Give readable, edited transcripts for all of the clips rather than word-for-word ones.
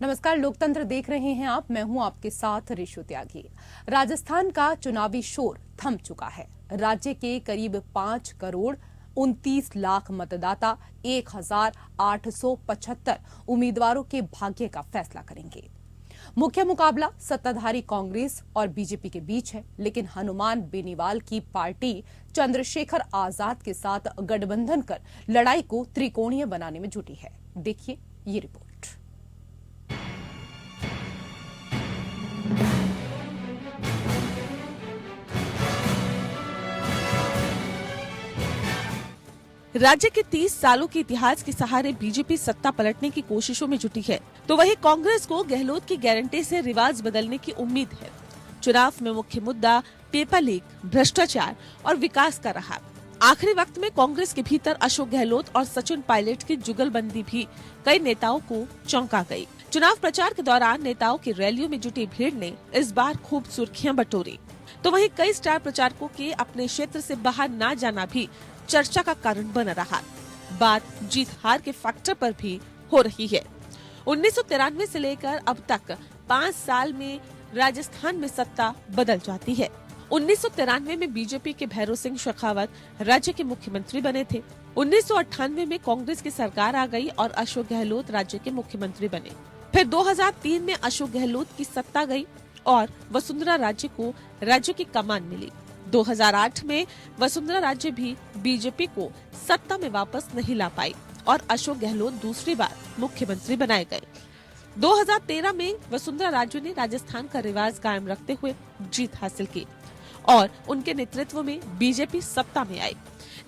नमस्कार, लोकतंत्र देख रहे हैं आप। मैं हूं आपके साथ रिशु त्यागी। राजस्थान का चुनावी शोर थम चुका है। राज्य के करीब 5 करोड़ 29 लाख मतदाता 1875 उम्मीदवारों के भाग्य का फैसला करेंगे। मुख्य मुकाबला सत्ताधारी कांग्रेस और बीजेपी के बीच है, लेकिन हनुमान बेनीवाल की पार्टी चंद्रशेखर आजाद के साथ गठबंधन कर लड़ाई को त्रिकोणीय बनाने में जुटी है। देखिए ये रिपोर्ट। राज्य के 30 सालों के इतिहास के सहारे बीजेपी सत्ता पलटने की कोशिशों में जुटी है, तो वहीं कांग्रेस को गहलोत की गारंटी से रिवाज बदलने की उम्मीद है। चुनाव में मुख्य मुद्दा पेपर लीक, भ्रष्टाचार और विकास का रहा। आखिरी वक्त में कांग्रेस के भीतर अशोक गहलोत और सचिन पायलट की जुगलबंदी भी कई नेताओं को चौंका गई। चुनाव प्रचार के दौरान नेताओं की रैलियों में जुटी भीड़ ने इस बार खूब सुर्खियां बटोरी, तो वहीं कई स्टार प्रचारकों के अपने क्षेत्र से बाहर न जाना भी चर्चा का कारण बना रहा। बात जीत हार के फैक्टर पर भी हो रही है। 1993 से लेकर अब तक 5 साल में राजस्थान में सत्ता बदल जाती है। 1993 में बीजेपी के भैरव सिंह शेखावत राज्य के मुख्यमंत्री बने थे। 1998 में कांग्रेस की सरकार आ गई और अशोक गहलोत राज्य के मुख्यमंत्री बने। फिर 2003 में अशोक गहलोत की सत्ता गई और वसुंधरा राज्य को राज्य की कमान मिली। 2008 में वसुंधरा राज्य भी बीजेपी को सत्ता में वापस नहीं ला पाई और अशोक गहलोत दूसरी बार मुख्यमंत्री बनाए गए। 2013 में वसुंधरा राज्य ने राजस्थान का रिवाज कायम रखते हुए जीत हासिल की और उनके नेतृत्व में बीजेपी सत्ता में आई।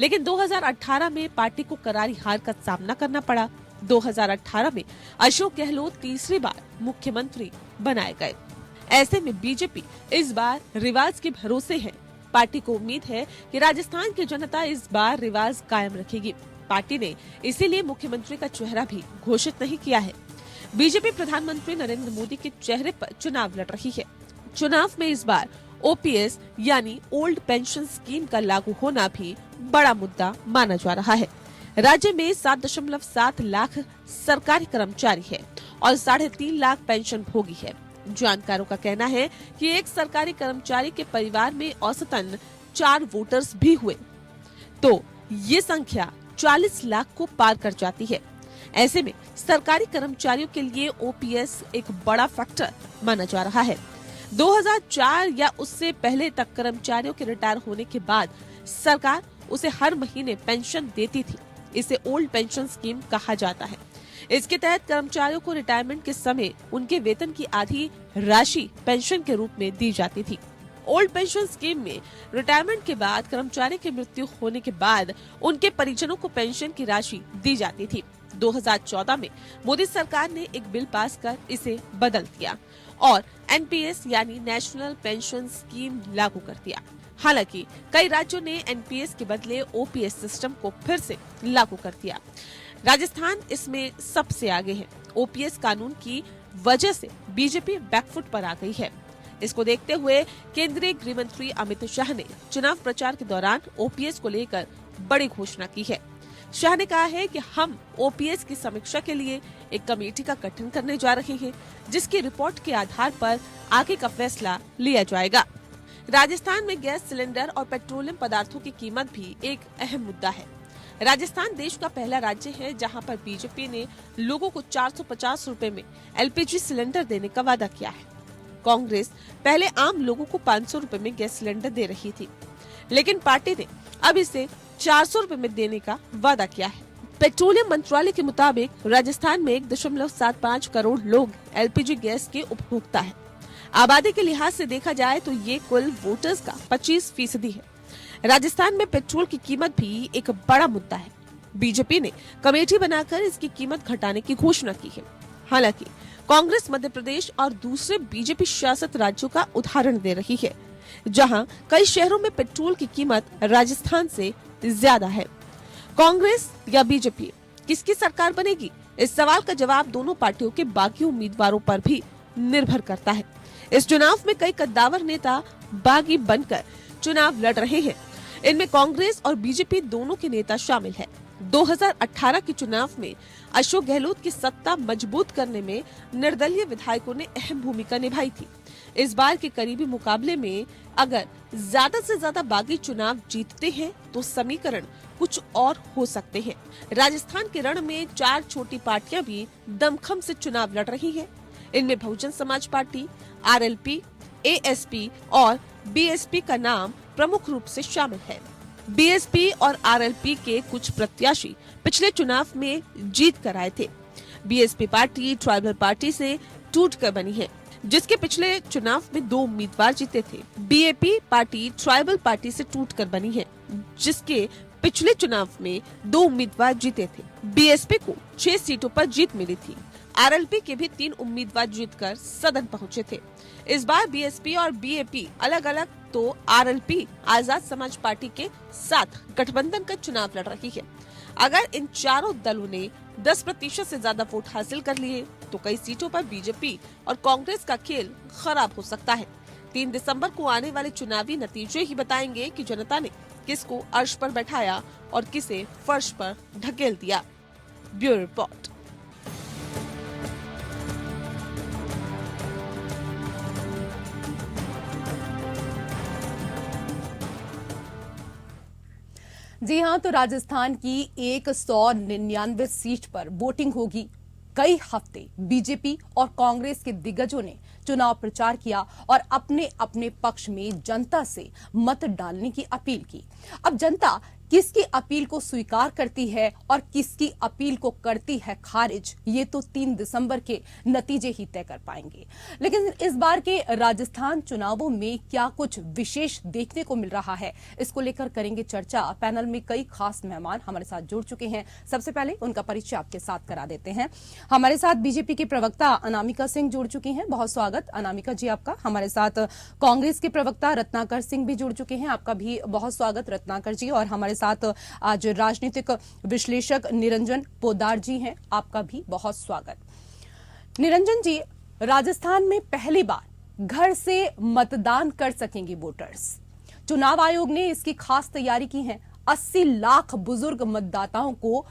लेकिन 2018 में पार्टी को करारी हार का सामना करना पड़ा। 2018 में अशोक गहलोत तीसरी बार मुख्यमंत्री बनाए गए। ऐसे में बीजेपी इस बार रिवाज के भरोसे है। पार्टी को उम्मीद है कि राजस्थान की जनता इस बार रिवाज कायम रखेगी। पार्टी ने इसीलिए मुख्यमंत्री का चेहरा भी घोषित नहीं किया है। बीजेपी प्रधानमंत्री नरेंद्र मोदी के चेहरे पर चुनाव लड़ रही है। चुनाव में इस बार ओपीएस यानी ओल्ड पेंशन स्कीम का लागू होना भी बड़ा मुद्दा माना जा रहा है। राज्य में 7.7 लाख सरकारी कर्मचारी है और 3.5 लाख पेंशन भोगी है। जानकारों का कहना है कि एक सरकारी कर्मचारी के परिवार में औसतन 4 वोटर्स भी हुए तो ये संख्या 40 लाख को पार कर जाती है। ऐसे में सरकारी कर्मचारियों के लिए ओपीएस एक बड़ा फैक्टर माना जा रहा है। 2004 या उससे पहले तक कर्मचारियों के रिटायर होने के बाद सरकार उसे हर महीने पेंशन देती थी। इसे ओल्ड पेंशन स्कीम कहा जाता है। इसके तहत कर्मचारियों को रिटायरमेंट के समय उनके वेतन की आधी राशि पेंशन के रूप में दी जाती थी। ओल्ड पेंशन स्कीम में रिटायरमेंट के बाद कर्मचारी की मृत्यु होने के बाद उनके परिजनों को पेंशन की राशि दी जाती थी। 2014 में मोदी सरकार ने एक बिल पास कर इसे बदल दिया और एनपीएस यानी नेशनल पेंशन स्कीम लागू कर दिया। हालांकि कई राज्यों ने एनपीएस के बदले ओपीएस सिस्टम को फिर से लागू कर दिया। राजस्थान इसमें सबसे आगे है। ओपीएस कानून की वजह से बीजेपी बैकफुट पर आ गई है। इसको देखते हुए केंद्रीय गृह मंत्री अमित शाह ने चुनाव प्रचार के दौरान ओपीएस को लेकर बड़ी घोषणा की है। शाह ने कहा है कि हम ओपीएस की समीक्षा के लिए एक कमेटी का गठन करने जा रहे हैं, जिसकी रिपोर्ट के आधार पर आगे का फैसला लिया जाएगा। राजस्थान में गैस सिलेंडर और पेट्रोलियम पदार्थों की कीमत भी एक अहम मुद्दा है। राजस्थान देश का पहला राज्य है जहां पर बीजेपी ने लोगों को 450 रुपए में एलपीजी सिलेंडर देने का वादा किया है। कांग्रेस पहले आम लोगों को 500 रुपए में गैस सिलेंडर दे रही थी, लेकिन पार्टी ने अब इसे 400 रुपए में देने का वादा किया है। पेट्रोलियम मंत्रालय के मुताबिक राजस्थान में 1.75 करोड़ लोग एलपीजी गैस के उपभोक्ता है। आबादी के लिहाज से देखा जाए तो ये कुल वोटर्स का 25% है। राजस्थान में पेट्रोल की कीमत भी एक बड़ा मुद्दा है। बीजेपी ने कमेटी बनाकर इसकी कीमत घटाने की घोषणा की है। हालांकि कांग्रेस मध्य प्रदेश और दूसरे बीजेपी शासित राज्यों का उदाहरण दे रही है, जहां कई शहरों में पेट्रोल की कीमत राजस्थान से ज्यादा है। कांग्रेस या बीजेपी किसकी सरकार बनेगी? इस सवाल का जवाब दोनों पार्टियों के बागी उम्मीदवारों पर भी निर्भर करता है। इस चुनाव में कई कद्दावर नेता बागी बनकर चुनाव लड़ रहे हैं। इनमें कांग्रेस और बीजेपी दोनों के नेता शामिल हैं। 2018 के चुनाव में अशोक गहलोत की सत्ता मजबूत करने में निर्दलीय विधायकों ने अहम भूमिका निभाई थी। इस बार के करीबी मुकाबले में अगर ज्यादा से ज्यादा बागी चुनाव जीतते हैं तो समीकरण कुछ और हो सकते हैं। राजस्थान के रण में 4 छोटी पार्टियां भी दमखम से चुनाव लड़ रही हैं। इनमें Bahujan Samaj party, RLP, ASP और बीएसपी का नाम प्रमुख रूप से शामिल है। बीएसपी और आरएलपी के कुछ प्रत्याशी पिछले चुनाव में जीत कर आए थे। बीएसपी पार्टी ट्राइबल पार्टी से टूटकर बनी है, जिसके पिछले चुनाव में 2 उम्मीदवार जीते थे। बीएपी पार्टी ट्राइबल पार्टी से टूटकर बनी है, जिसके पिछले चुनाव में 2 उम्मीदवार जीते थे। बीएसपी को 6 सीटों पर जीत मिली थी। आरएलपी के भी 3 उम्मीदवार जीतकर सदन पहुंचे थे। इस बार बीएसपी और बीएपी अलग अलग, तो आरएलपी आजाद समाज पार्टी के साथ गठबंधन का चुनाव लड़ रही है। अगर इन चारों दलों ने 10% से ज्यादा वोट हासिल कर लिए तो कई सीटों पर बीजेपी और कांग्रेस का खेल खराब हो सकता है। 3 दिसंबर को आने वाले चुनावी नतीजे ही बताएंगे कि जनता ने किसको अर्श पर बैठाया और किसे फर्श पर ढकेल दिया। Bureau report. जी हां, तो राजस्थान की 199 सीट पर वोटिंग होगी। कई हफ्ते बीजेपी और कांग्रेस के दिग्गजों ने चुनाव प्रचार किया और अपने अपने पक्ष में जनता से मत डालने की अपील की। अब जनता किसकी अपील को स्वीकार करती है और किसकी अपील को करती है खारिज, ये तो 3 दिसंबर के नतीजे ही तय कर पाएंगे। लेकिन इस बार के राजस्थान चुनावों में क्या कुछ विशेष देखने को मिल रहा है, इसको लेकर करेंगे चर्चा। पैनल में कई खास मेहमान हमारे साथ जुड़ चुके हैं। सबसे पहले उनका परिचय आपके साथ करा देते हैं। हमारे साथ बीजेपी के प्रवक्ता अनामिका सिंह जुड़ चुकी हैं, बहुत स्वागत अनामिका जी आपका। हमारे साथ कांग्रेस के प्रवक्ता रत्नाकर सिंह भी जुड़ चुके हैं, आपका भी बहुत स्वागत रत्नाकर जी। और हमारे साथ आज राजनीतिक विश्लेषक निरंजन पोद्दार जी हैं, आपका भी बहुत स्वागत। निरंजन जी, राजस्थान में पहली बार घर से मतदान कर सकेंगे वोटर्स। चुनाव आयोग ने इसकी खास तैयारी की है। 80 लाख बुजुर्ग मतदाताओं को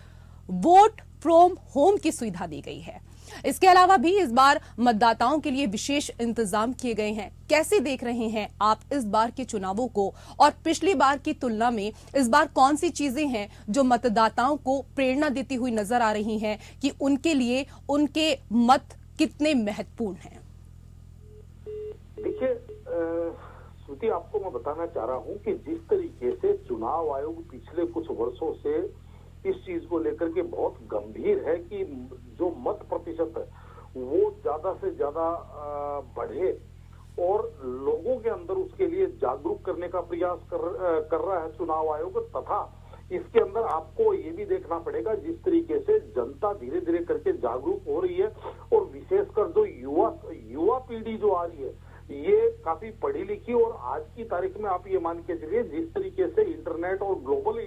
वोट फ्रॉम होम की सुविधा दी गई है। इसके अलावा भी इस बार मतदाताओं के लिए विशेष इंतजाम किए गए हैं। कैसे देख रहे हैं आप इस बार के चुनावों को और पिछली बार की तुलना में इस बार कौन सी चीजें हैं जो मतदाताओं को प्रेरणा देती हुई नजर आ रही हैं कि उनके लिए उनके मत कितने महत्वपूर्ण हैं? देखिए श्रुति, आपको मैं बताना चाह रहा हूं कि जिस तरीके से चुनाव आयोग पिछले कुछ वर्षों से इस चीज को लेकर के बहुत गंभीर है कि जो मत प्रतिशत है वो ज्यादा से ज्यादा बढ़े और लोगों के अंदर उसके लिए जागरूक करने का प्रयास कर रहा है चुनाव आयोग। तथा इसके अंदर आपको ये भी देखना पड़ेगा जिस तरीके से जनता धीरे धीरे करके जागरूक हो रही है और विशेषकर जो युवा पीढ़ी जो आ रही है ये काफी पढ़ी लिखी, और आज की तारीख में आप ये मान के चलिए जिस तरीके से इंटरनेट और ग्लोबल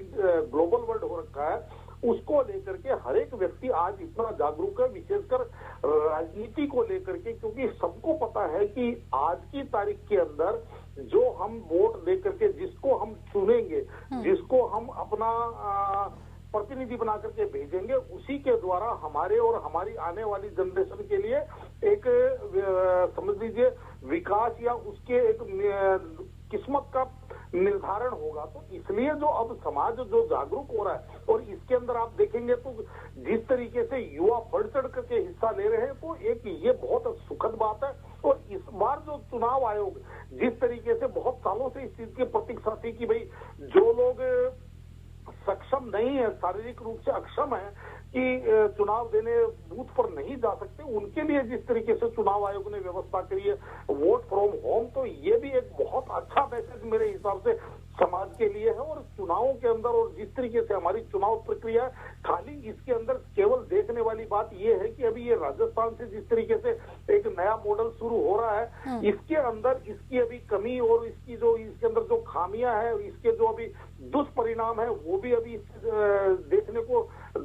वर्ल्ड हो रखा है उसको लेकर के हर एक व्यक्ति आज इतना जागरूक है, विशेषकर राजनीति को लेकर के, क्योंकि सबको पता है कि आज की तारीख के अंदर जो हम वोट दे करके जिसको हम चुनेंगे, जिसको हम अपना प्रतिनिधि बना करके भेजेंगे, उसी के द्वारा हमारे और हमारी आने वाली जनरेशन के लिए एक समझ लीजिए विकास या उसके एक किस्मत का निर्धारण होगा। तो इसलिए जो अब समाज जो जागरूक हो रहा है और इसके अंदर आप देखेंगे तो जिस तरीके से युवा बढ़ चढ़ करके हिस्सा ले रहे हैं तो एक ये बहुत सुखद बात है। और इस बार जो चुनाव आयोग जिस तरीके से बहुत सालों से इस चीज की प्रतीक्षा थी कि भाई जो लोग सक्षम नहीं है, शारीरिक रूप से अक्षम है कि चुनाव देने बूथ पर नहीं जा सकते, उनके लिए जिस तरीके से चुनाव आयोग ने व्यवस्था करी है वोट फ्रॉम होम, तो ये भी एक बहुत अच्छा मैसेज मेरे हिसाब से समाज के लिए है। और चुनावों के अंदर और जिस तरीके से हमारी चुनाव प्रक्रिया है, खाली इसके अंदर केवल देखने वाली बात ये है कि अभी ये राजस्थान से जिस तरीके से एक नया मॉडल शुरू हो रहा है, इसके अंदर इसकी अभी कमी और इसकी जो इसके अंदर जो खामियां है, इसके जो अभी दुष्परिणाम है वो भी अभी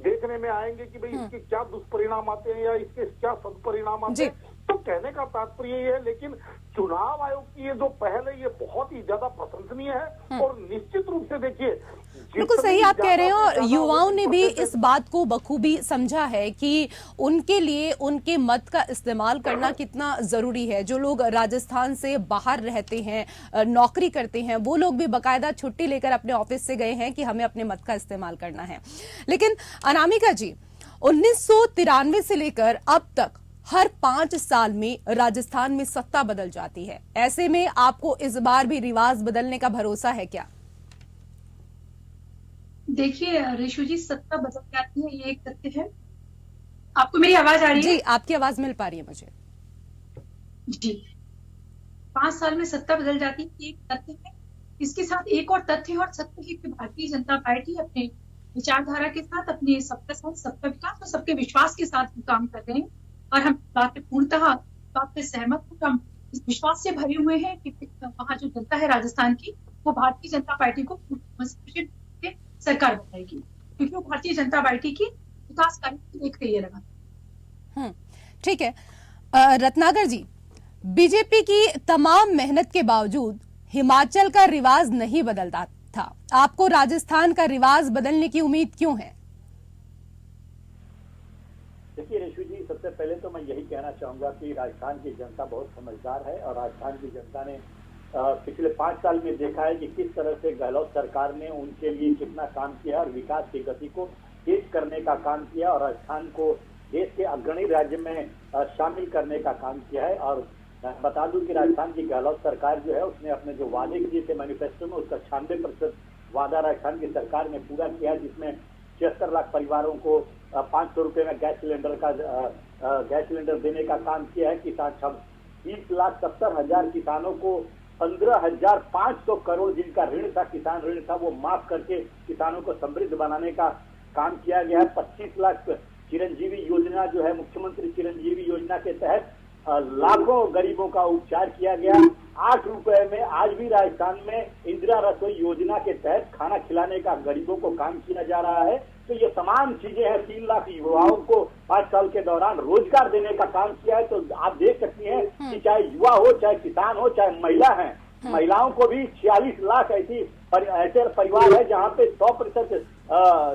देखने में आएंगे कि भाई इसके क्या दुष्परिणाम आते हैं या इसके क्या सदपरिणाम आते हैं। तो कहने का तात्पर्य ये है, लेकिन चुनाव आयोग की ये जो पहल है ये बहुत ही ज्यादा प्रशंसनीय है। और निश्चित रूप से देखिए, बिल्कुल सही आप कह रहे हैं, और युवाओं ने भी इस बात को बखूबी समझा है कि उनके लिए उनके मत का इस्तेमाल करना कितना जरूरी है। जो लोग राजस्थान से बाहर रहते हैं, नौकरी करते हैं, वो लोग भी बाकायदा छुट्टी लेकर अपने ऑफिस से गए हैं कि हमें अपने मत का इस्तेमाल करना है। लेकिन अनामिका जी, 1993 से लेकर अब तक हर 5 साल में राजस्थान में सत्ता बदल जाती है। ऐसे में आपको इस बार भी रिवाज बदलने का भरोसा है क्या? देखिए रिशु जी, सत्ता बदल जाती है ये एक तथ्य है। आपको मेरी आवाज आ रही है? जी, आपकी आवाज मिल पा रही है मुझे। जी, 5 साल में सत्ता बदल जाती है ये एक तथ्य है। इसके साथ एक और तथ्य है और सत्य है कि भारतीय जनता पार्टी अपने विचारधारा के साथ, अपने सबका साथ, सबका विकास और सबके विश्वास के साथ काम कर रहे हैं। और हम बात पे पूर्णतः बात पे सहमत हूँ। हम इस विश्वास से भरे हुए हैं कि वहाँ जो जनता है राजस्थान की, वो भारतीय जनता पार्टी को सरकार बनाएगी, क्योंकि वो भारतीय जनता पार्टी की विकास कार्य देख रही है लगातार। ठीक है रत्नाकर जी, बीजेपी की तमाम मेहनत के बावजूद हिमाचल का रिवाज नहीं बदलता था। आपको राजस्थान का रिवाज बदलने की उम्मीद क्यों है? देखिए रेशु जी, सबसे पहले तो मैं यही कहना चाहूंगा कि राजस्थान की जनता बहुत समझदार है और राजस्थान की जनता ने पिछले 5 साल में देखा है कि किस तरह से गहलोत सरकार ने उनके लिए कितना काम किया और विकास की गति को तेज करने का काम किया और राजस्थान को देश के अग्रणी राज्य में शामिल करने का काम किया है। और बता दूं कि राजस्थान की गहलोत सरकार जो है, उसने अपने जो वादे किए थे मैनिफेस्टो में, उसका 96% वादा राजस्थान की सरकार ने पूरा किया है, जिसमें 76 लाख परिवारों को 500 रुपए में गैस सिलेंडर देने का काम किया है। किसान 30,70,000 किसानों को 15,500 करोड़ जिनका ऋण था, किसान ऋण था, वो माफ करके किसानों को समृद्ध बनाने का काम किया गया है। 25 लाख चिरंजीवी योजना जो है, मुख्यमंत्री चिरंजीवी योजना के तहत लाखों गरीबों का उपचार किया गया। 8 रुपए में आज भी राजस्थान में इंदिरा रसोई योजना के तहत खाना खिलाने का गरीबों को काम किया जा रहा है। तो ये तमाम चीजें हैं। 3 लाख युवाओं को 5 साल के दौरान रोजगार देने का काम किया है। तो आप देख सकती हैं कि चाहे युवा हो, चाहे किसान हो, चाहे महिला है, महिलाओं को भी 46 लाख ऐसे परिवार है जहाँ पे 100%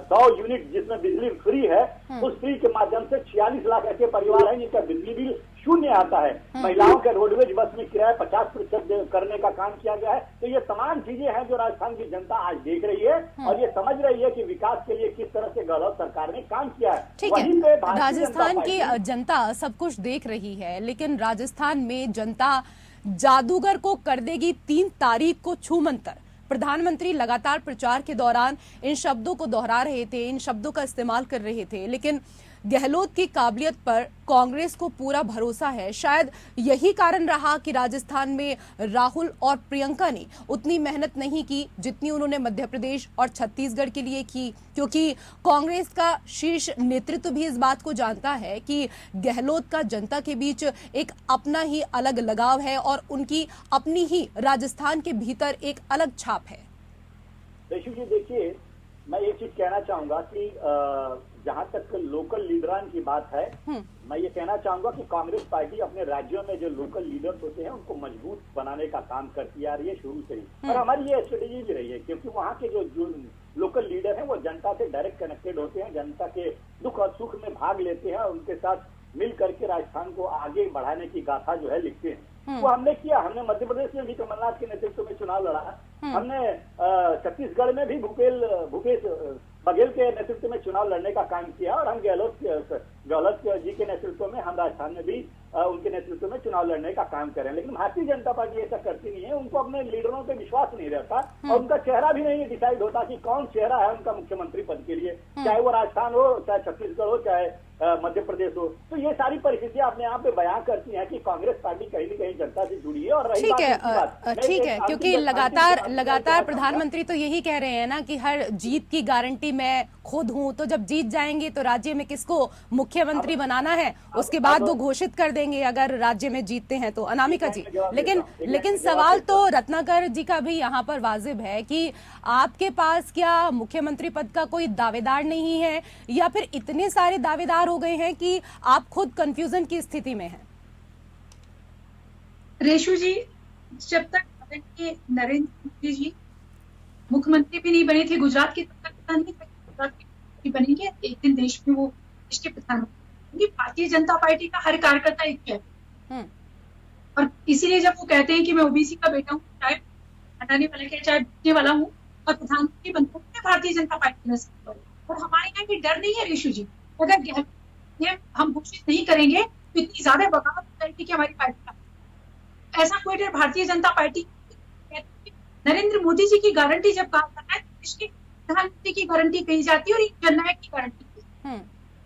100 यूनिट जिसमें बिजली फ्री है, उस फ्री के माध्यम से 46 लाख ऐसे परिवार हैं जिनका बिजली बिल शून्य आता है। महिलाओं के रोडवेज बस में किराया 50% करने का काम किया गया है। तो ये तमाम चीजें हैं जो राजस्थान की जनता आज देख रही है और ये समझ रही है कि विकास के लिए किस तरह से गहलोत सरकार ने काम किया है। ठीक है, राजस्थान की जनता सब कुछ देख रही है, लेकिन राजस्थान में जनता जादूगर को कर देगी 3 तारीख को छूमंतर। प्रधानमंत्री लगातार प्रचार के दौरान इन शब्दों को दोहरा रहे थे, इन शब्दों का इस्तेमाल कर रहे थे, लेकिन गहलोत की काबिलियत पर कांग्रेस को पूरा भरोसा है। शायद यही कारण रहा कि राजस्थान में राहुल और प्रियंका ने उतनी मेहनत नहीं की जितनी उन्होंने मध्य प्रदेश और छत्तीसगढ़ के लिए की, क्योंकि कांग्रेस का शीर्ष नेतृत्व भी इस बात को जानता है कि गहलोत का जनता के बीच एक अपना ही अलग लगाव है और उनकी अपनी ही राजस्थान के भीतर एक अलग छाप है। रेशु जी, देखिए मैं एक चीज कहना चाहूंगा कि जहां तक लोकल लीडरान की बात है, मैं ये कहना चाहूंगा कि कांग्रेस पार्टी अपने राज्यों में जो लोकल लीडर्स होते हैं उनको मजबूत बनाने का काम करती आ रही है शुरू से ही। और हमारी ये स्ट्रेटेजी भी रही है, क्योंकि वहाँ के जो लोकल लीडर हैं वो जनता से डायरेक्ट कनेक्टेड होते हैं, जनता के दुख और सुख में भाग लेते हैं और उनके साथ मिल करके राजस्थान को आगे बढ़ाने की गाथा जो है लिखते हैं। वो हमने किया। हमने मध्य प्रदेश में भी कमलनाथ के नेतृत्व में चुनाव लड़ा, हमने छत्तीसगढ़ में भी भूपेश बघेल के नेतृत्व में चुनाव लड़ने का काम किया और हम गहलोत जी के नेतृत्व में हम राजस्थान में भी उनके नेतृत्व में चुनाव लड़ने का काम करें। लेकिन भारतीय जनता पार्टी ऐसा करती नहीं है। उनको अपने लीडरों पे विश्वास नहीं रहता और उनका चेहरा भी नहीं डिसाइड होता कि कौन चेहरा है उनका मुख्यमंत्री पद के लिए, चाहे वो राजस्थान हो, चाहे छत्तीसगढ़ हो, चाहे मध्य प्रदेश हो। तो ये सारी परिस्थितियां अपने आप पे बयां करती हैं कि कांग्रेस पार्टी कहीं न कहीं जनता से जुड़ी है। और ठीक है, क्योंकि लगातार प्रधानमंत्री तो यही कह रहे हैं ना कि हर जीत की गारंटी मैं खुद हूं, तो जब जीत जाएंगे तो राज्य में किसको मुख्यमंत्री बनाना है उसके बाद वो घोषित कर देंगे अगर राज्य में जीतते हैं तो। अनामिका जी, लेकिन सवाल तो रत्नाकर जी का भी यहाँ पर वाजिब है कि आपके पास क्या मुख्यमंत्री पद का कोई दावेदार नहीं है, या फिर इतने सारे दावेदार हो गए हैं कि आप खुद कंफ्यूजन की स्थिति में हैं? रेशु जी, जब तक आदरणीय नरेंद्र मोदी जी मुख्यमंत्री भी नहीं बने थे गुजरात के, तब तक पता नहीं था कि गुजरात के मुख्यमंत्री बनेंगे, एक दिन देश में वो देश के प्रधानमंत्री। भारतीय जनता पार्टी का हर कार्यकर्ता एक है, और इसीलिए जब वो कहते हैं कि मैं ओबीसी का बेटा हूँ, चाहे हटाने वाला क्या, चाहे बेचने वाला हूँ, और प्रधानमंत्री बनता हूँ, मैं भारतीय जनता पार्टी में से। और हमारे यहाँ भी डर नहीं है रेशु जी, अगर ये हम घोषित नहीं करेंगे तो इतनी ज्यादा बगावत हो जाएगी कि हमारी पार्टी का, ऐसा कोई डर भारतीय जनता पार्टी। नरेंद्र मोदी जी की गारंटी जब कहा जाता है, देश के प्रधानमंत्री की गारंटी कही जाती है और एक जननायक की गारंटी।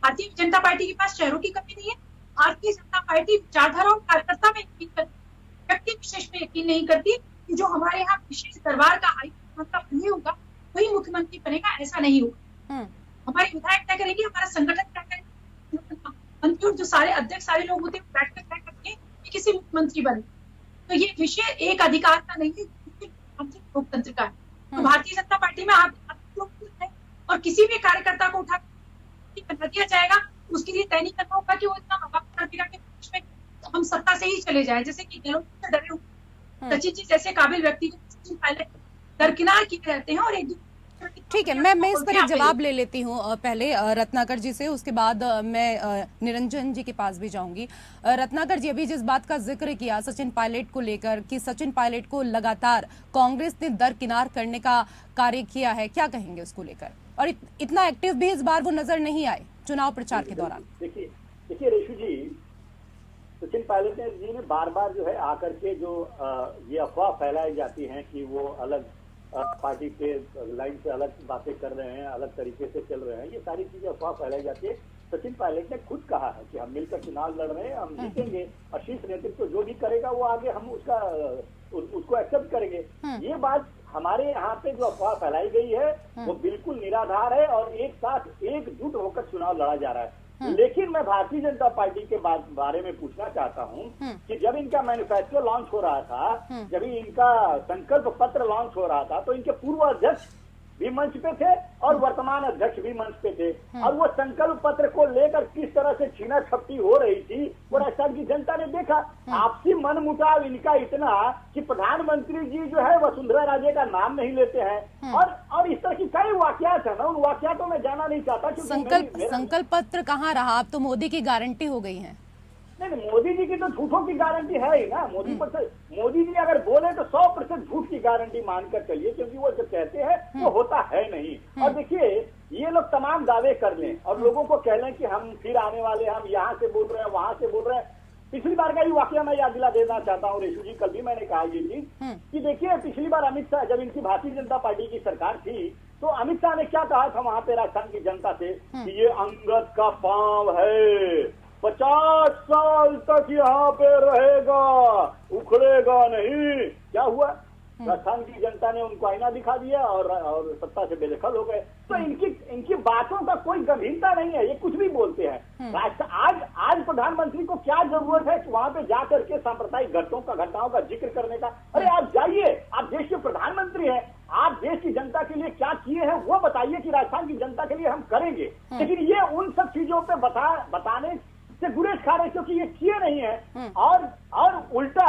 भारतीय जनता पार्टी के पास चेहरों की कमी नहीं है। भारतीय जनता पार्टी विचारधारा और कार्यकर्ता में यकीन करती, व्यक्ति विशेष में यकीन नहीं करती कि जो हमारे यहाँ विशेष दरबार का हाई होगा वही मुख्यमंत्री बनेगा, ऐसा नहीं होगा। हमारे विधायक तय करेंगे, हमारा संगठन तय करेंगे, मंत्री और जो सारे अध्यक्ष सारे लोग होते हैं बैठकर तय करते हैं कि किसी मुख्यमंत्री बने। तो ये विषय एक अधिकार का नहीं है, लोकतंत्र का है। तो भारतीय जनता पार्टी में आप लोकतंत्र है, और किसी भी कार्यकर्ता को उठा बना दिया जाएगा, उसके लिए तय नहीं करना होगा कि वो इतना मवाक के बीच में हम सत्ता से ही चले जाए, जैसे कि गहलोत से डरे हुए सचिन जी जैसे काबिल व्यक्ति को पहले दरकिनार किए रहते हैं। और एक ठीक है, मैं इस पर एक जवाब ले लेती हूँ पहले रत्नाकर जी से, उसके बाद मैं निरंजन जी के पास भी जाऊंगी। रत्नाकर जी, अभी जिस बात का जिक्र किया सचिन पायलट को लेकर कि सचिन पायलट को लगातार कांग्रेस ने दरकिनार करने का कार्य किया है, क्या कहेंगे उसको लेकर? और इतना एक्टिव भी इस बार वो नजर नहीं आए चुनाव प्रचार के दौरान। देखिए रेशु जी, सचिन पायलट जी ने बार बार जो है आकर के जो ये अफवाह फैलाई जाती है कि वो अलग पार्टी के लाइन से अलग बातें कर रहे हैं, अलग तरीके से चल रहे हैं, ये सारी चीजें अफवाह फैलाई जाती है। सचिन पायलट ने खुद कहा है कि हम मिलकर चुनाव लड़ रहे हैं, हम जीतेंगे, और शीर्ष नेतृत्व जो भी करेगा वो आगे हम उसको एक्सेप्ट करेंगे। ये बात हमारे यहाँ पे जो अफवाह फैलाई गई है वो बिल्कुल निराधार है, और एक साथ एकजुट होकर चुनाव लड़ा जा रहा है। लेकिन मैं भारतीय जनता पार्टी के बारे में पूछना चाहता हूं कि जब इनका मैनिफेस्टो लॉन्च हो रहा था, जब इनका संकल्प पत्र लॉन्च हो रहा था, तो इनके पूर्व अध्यक्ष भी मंच पे थे और वर्तमान अध्यक्ष भी मंच पे थे, और वो संकल्प पत्र को लेकर किस तरह से छीना झपटी हो रही थी वो राजस्थान की जनता ने देखा। आपसी मनमुटाव इनका इतना कि प्रधानमंत्री जी जो है वसुंधरा राजे का नाम नहीं लेते हैं, और इस तरह की कई वाकयात है ना, उन वाकयातों में जाना नहीं चाहता। संकल्प पत्र कहाँ रहा, अब तो मोदी की गारंटी हो गई है। नहीं, मोदी जी की तो झूठों की गारंटी है ही ना। मोदी जी अगर बोले तो 100% झूठ की गारंटी मानकर चलिए, क्योंकि वो जो कहते हैं वो होता है नहीं। और देखिए, ये लोग तमाम दावे कर लें और लोगों को कह लें कि हम फिर आने वाले, हम यहाँ से बोल रहे हैं, वहां से बोल रहे हैं। पिछली बार का ही वाकया मैं याद दिला देना चाहता हूँ रेशु जी, कल भी मैंने कहा ये चीज कि देखिए, पिछली बार अमित शाह, जब इनकी भारतीय जनता पार्टी की सरकार थी, तो अमित शाह ने क्या कहा था वहां पे राजस्थान की जनता से कि ये अंगद का पांव है, 50 साल तक यहाँ पे रहेगा, उखड़ेगा नहीं। क्या हुआ? राजस्थान की जनता ने उनको आईना दिखा दिया और सत्ता से बेदखल हो गए। तो इनकी बातों का कोई गंभीरता नहीं है, ये कुछ भी बोलते हैं। आज प्रधानमंत्री को क्या जरूरत है कि वहां पे जाकर के सांप्रदायिक घटनाओं का जिक्र करने का? अरे आप जाइए, आप देश के प्रधानमंत्री हैं, आप देश की जनता के लिए क्या किए हैं वो बताइए कि राजस्थान की जनता के लिए हम करेंगे। लेकिन ये उन सब चीजों पे बताने से गुरेज खा रहे, क्योंकि ये किए नहीं है, और उल्टा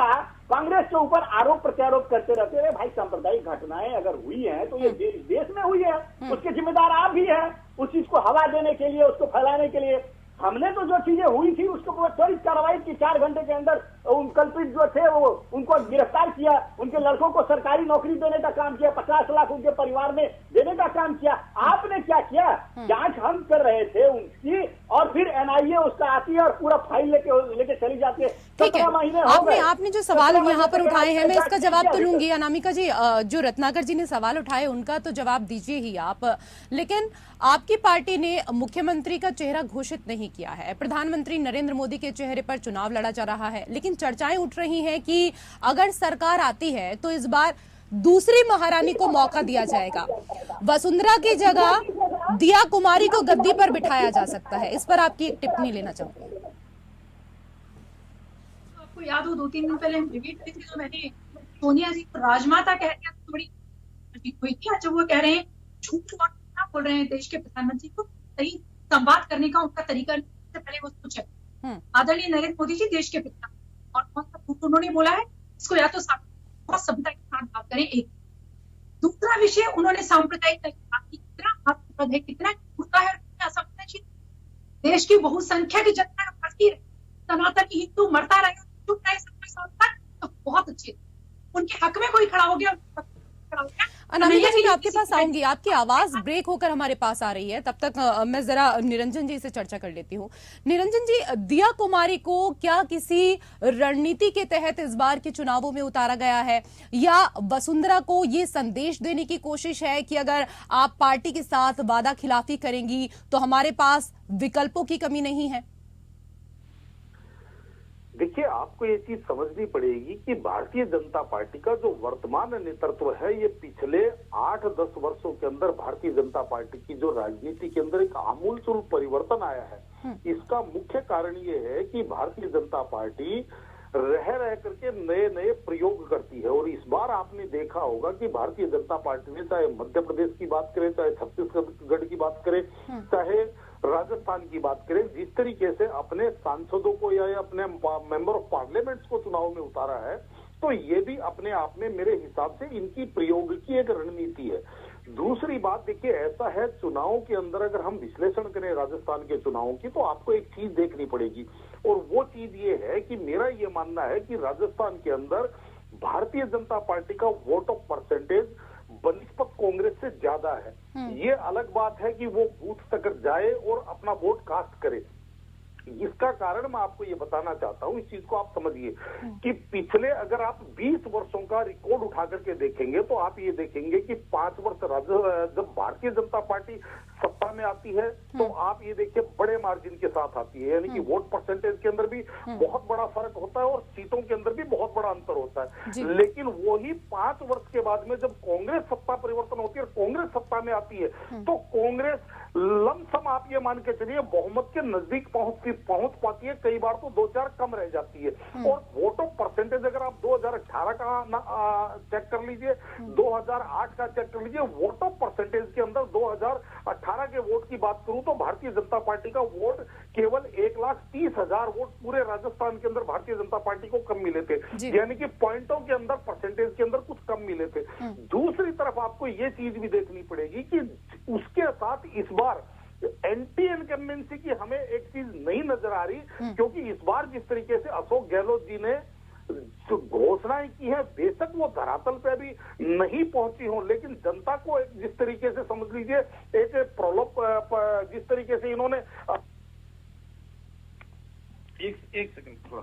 कांग्रेस के ऊपर आरोप प्रत्यारोप करते रहते हैं। भाई, सांप्रदायिक घटनाएं अगर हुई हैं तो ये देश में हुई है, उसके जिम्मेदार आप भी हैं। उस चीज को हवा देने के लिए, उसको फैलाने के लिए हमने तो जो चीजें हुई थी उसको त्वरित कार्रवाई की, 4 घंटे के अंदर उन कल्पित जो थे वो उनको गिरफ्तार किया, उनके लड़कों को सरकारी नौकरी देने का काम किया, 50 लाख उनके परिवार में देने का काम किया। आपने क्या किया? जांच हम कर रहे थे उनकी, और फिर एनआईए उसका आती है और पूरा फाइल लेके चली जाती है। ठीक है, आपने जो सवाल यहाँ पर उठाए हैं, मैं इसका जवाब तो लूंगी। अनामिका जी, जो रत्नाकर जी ने सवाल उठाए उनका तो जवाब दीजिए ही आप, लेकिन आपकी पार्टी ने मुख्यमंत्री का चेहरा घोषित नहीं किया है। प्रधानमंत्री नरेंद्र मोदी के चेहरे पर चुनाव लड़ा जा रहा है, लेकिन चर्चाएं उठ रही हैं कि अगर सरकार आती है तो इस बार दूसरी महारानी को मौका दिया जाएगा, वसुंधरा की जगह दिया कुमारी को गद्दी पर बिठाया जा सकता है। इस पर आपकी एक टिप्पणी लेना चाहूंगी। आपको याद हो 2-3 दिन पहले हम डिबेट में थे, तो मैंने सोनिया जी को राजमाता कह दिया, थोड़ी अजीब हुई थी। अच्छा, वो कह रहे हैं झूठ और क्या बोल रहे हैं देश के प्रधानमंत्री को, सही संवाद करने का उनका तरीका नहीं। पहले वो सोचे, आदरणीय नरेंद्र मोदी जी देश के पिता, और कौन सा झूठ उन्होंने बोला है? इसको या तो बहुत सभ्यता के साथ बात करें। एक दूसरा विषय उन्होंने सांप्रदायिक बात की, कितना हास्यास्पद है, कितना झूठा है, कितना असंवेदनशील। देश की बहुसंख्यक जनता फंसी रहे, सनातन हिंदू मरता रहे, चुप रहे 70 साल तक, तो बहुत अच्छे। उनके हक में कोई खड़ा हो गया, अनामिका जी, मैं आपके पास आऊंगी। आपकी आवाज ब्रेक होकर हमारे पास आ रही है, तब तक मैं जरा निरंजन जी से चर्चा कर लेती हूँ। निरंजन जी, दिया कुमारी को क्या किसी रणनीति के तहत इस बार के चुनावों में उतारा गया है, या वसुंधरा को ये संदेश देने की कोशिश है कि अगर आप पार्टी के साथ वादा खिलाफी करेंगी तो हमारे पास विकल्पों की कमी नहीं है? देखिए, आपको ये चीज समझनी पड़ेगी कि भारतीय जनता पार्टी का जो वर्तमान नेतृत्व है, ये पिछले 8-10 वर्षों के अंदर भारतीय जनता पार्टी की जो राजनीति के अंदर एक आमूलचूल परिवर्तन आया है। इसका मुख्य कारण ये है कि भारतीय जनता पार्टी रह करके नए नए प्रयोग करती है। और इस बार आपने देखा होगा कि भारतीय जनता पार्टी ने, चाहे मध्य प्रदेश की बात करें, चाहे छत्तीसगढ़ की बात करें, चाहे राजस्थान की बात करें, जिस तरीके से अपने सांसदों को या अपने मेंबर ऑफ पार्लियामेंट्स को चुनाव में उतारा है, तो ये भी अपने आप में मेरे हिसाब से इनकी प्रयोग की एक रणनीति है। दूसरी बात देखिए, ऐसा है चुनावों के अंदर अगर हम विश्लेषण करें राजस्थान के चुनावों की, तो आपको एक चीज देखनी पड़ेगी, और वो चीज ये है कि मेरा ये मानना है कि राजस्थान के अंदर भारतीय जनता पार्टी का वोट ऑफ परसेंटेज बनिस्पत कांग्रेस से ज्यादा है। ये अलग बात है कि वो बूथ तक जाए और अपना वोट कास्ट करे। इसका कारण मैं आपको ये बताना चाहता हूं, इस चीज को आप समझिए कि पिछले अगर आप 20 वर्षों का रिकॉर्ड उठा करके देखेंगे, तो आप ये देखेंगे कि 5 वर्ष जब भारतीय जनता पार्टी सत्ता में आती है, तो आप ये देखिए बड़े मार्जिन के साथ आती है, यानी कि वोट परसेंटेज के अंदर भी बहुत बड़ा फर्क होता है और सीटों के अंदर भी बहुत बड़ा अंतर होता है। लेकिन वही 5 वर्ष के बाद में जब कांग्रेस सत्ता परिवर्तन होती है और कांग्रेस सत्ता में आती है, तो कांग्रेस लमसम आप ये मान के चलिए बहुमत के नजदीक पहुंच पाती है, कई बार तो 2-4 कम रह जाती है। और वोट ऑफ परसेंटेज अगर आप 2018 का चेक कर लीजिए, 2008 का चेक कर लीजिए, वोट ऑफ परसेंटेज के अंदर 2018 के वोट की बात करूं तो भारतीय जनता पार्टी का वोट केवल 1,30,000 वोट पूरे राजस्थान के अंदर भारतीय जनता पार्टी को कम मिले थे, यानी कि पॉइंटों के अंदर, परसेंटेज के अंदर कुछ कम मिले थे। दूसरी तरफ आपको ये चीज भी देखनी पड़ेगी कि उसके साथ इस बार एंटी इनकम्बेंसी की हमें एक चीज नहीं नजर आ रही, क्योंकि इस बार जिस तरीके से अशोक गहलोत जी ने जो घोषणाएं की है, बेशक वो धरातल पे अभी नहीं पहुंची हो, लेकिन जनता को जिस तरीके से समझ लीजिए एक प्रलोभ, जिस तरीके से इन्होंने एक सेकंड थोड़ा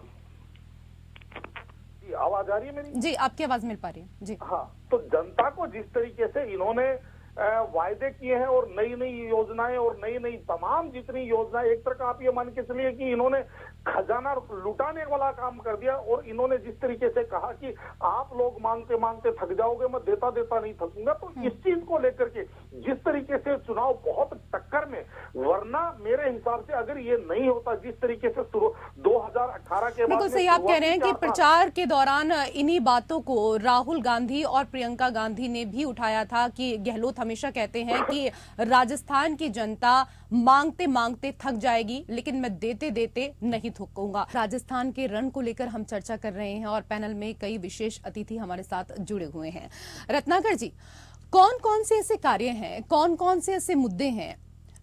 जी, आवाज आ रही है मेरी? जी, आपकी आवाज मिल पा रही है जी। हाँ, तो जनता को जिस तरीके से इन्होंने वायदे किए हैं और नई नई योजनाएं और नई नई तमाम जितनी योजनाएं, एक तरह का आप ये मान के चलिए कि इन्होंने खजाना लुटाने वाला काम कर दिया। और इन्होंने जिस तरीके से कहा कि आप लोग मांगते मांगते थक जाओगे, मैं देता देता नहीं थकूंगा, तो इस चीज को लेकर के जिस तरीके से चुनाव बहुत टक्कर में, वरना मेरे हिसाब से अगर ये नहीं होता जिस तरीके से 2018 के बाद, बिल्कुल सही आप कह रहे हैं कि प्रचार के दौरान इन्हीं बातों को राहुल गांधी और प्रियंका गांधी ने भी उठाया था कि गहलोत हमेशा कहते हैं कि राजस्थान की जनता मांगते मांगते थक जाएगी, लेकिन मैं देते देते नहीं थकूंगा। राजस्थान के रण को लेकर हम चर्चा कर रहे हैं और पैनल में कई विशेष अतिथि हमारे साथ जुड़े हुए हैं। रत्नाकर जी, कौन कौन से ऐसे कार्य हैं, कौन कौन से ऐसे मुद्दे हैं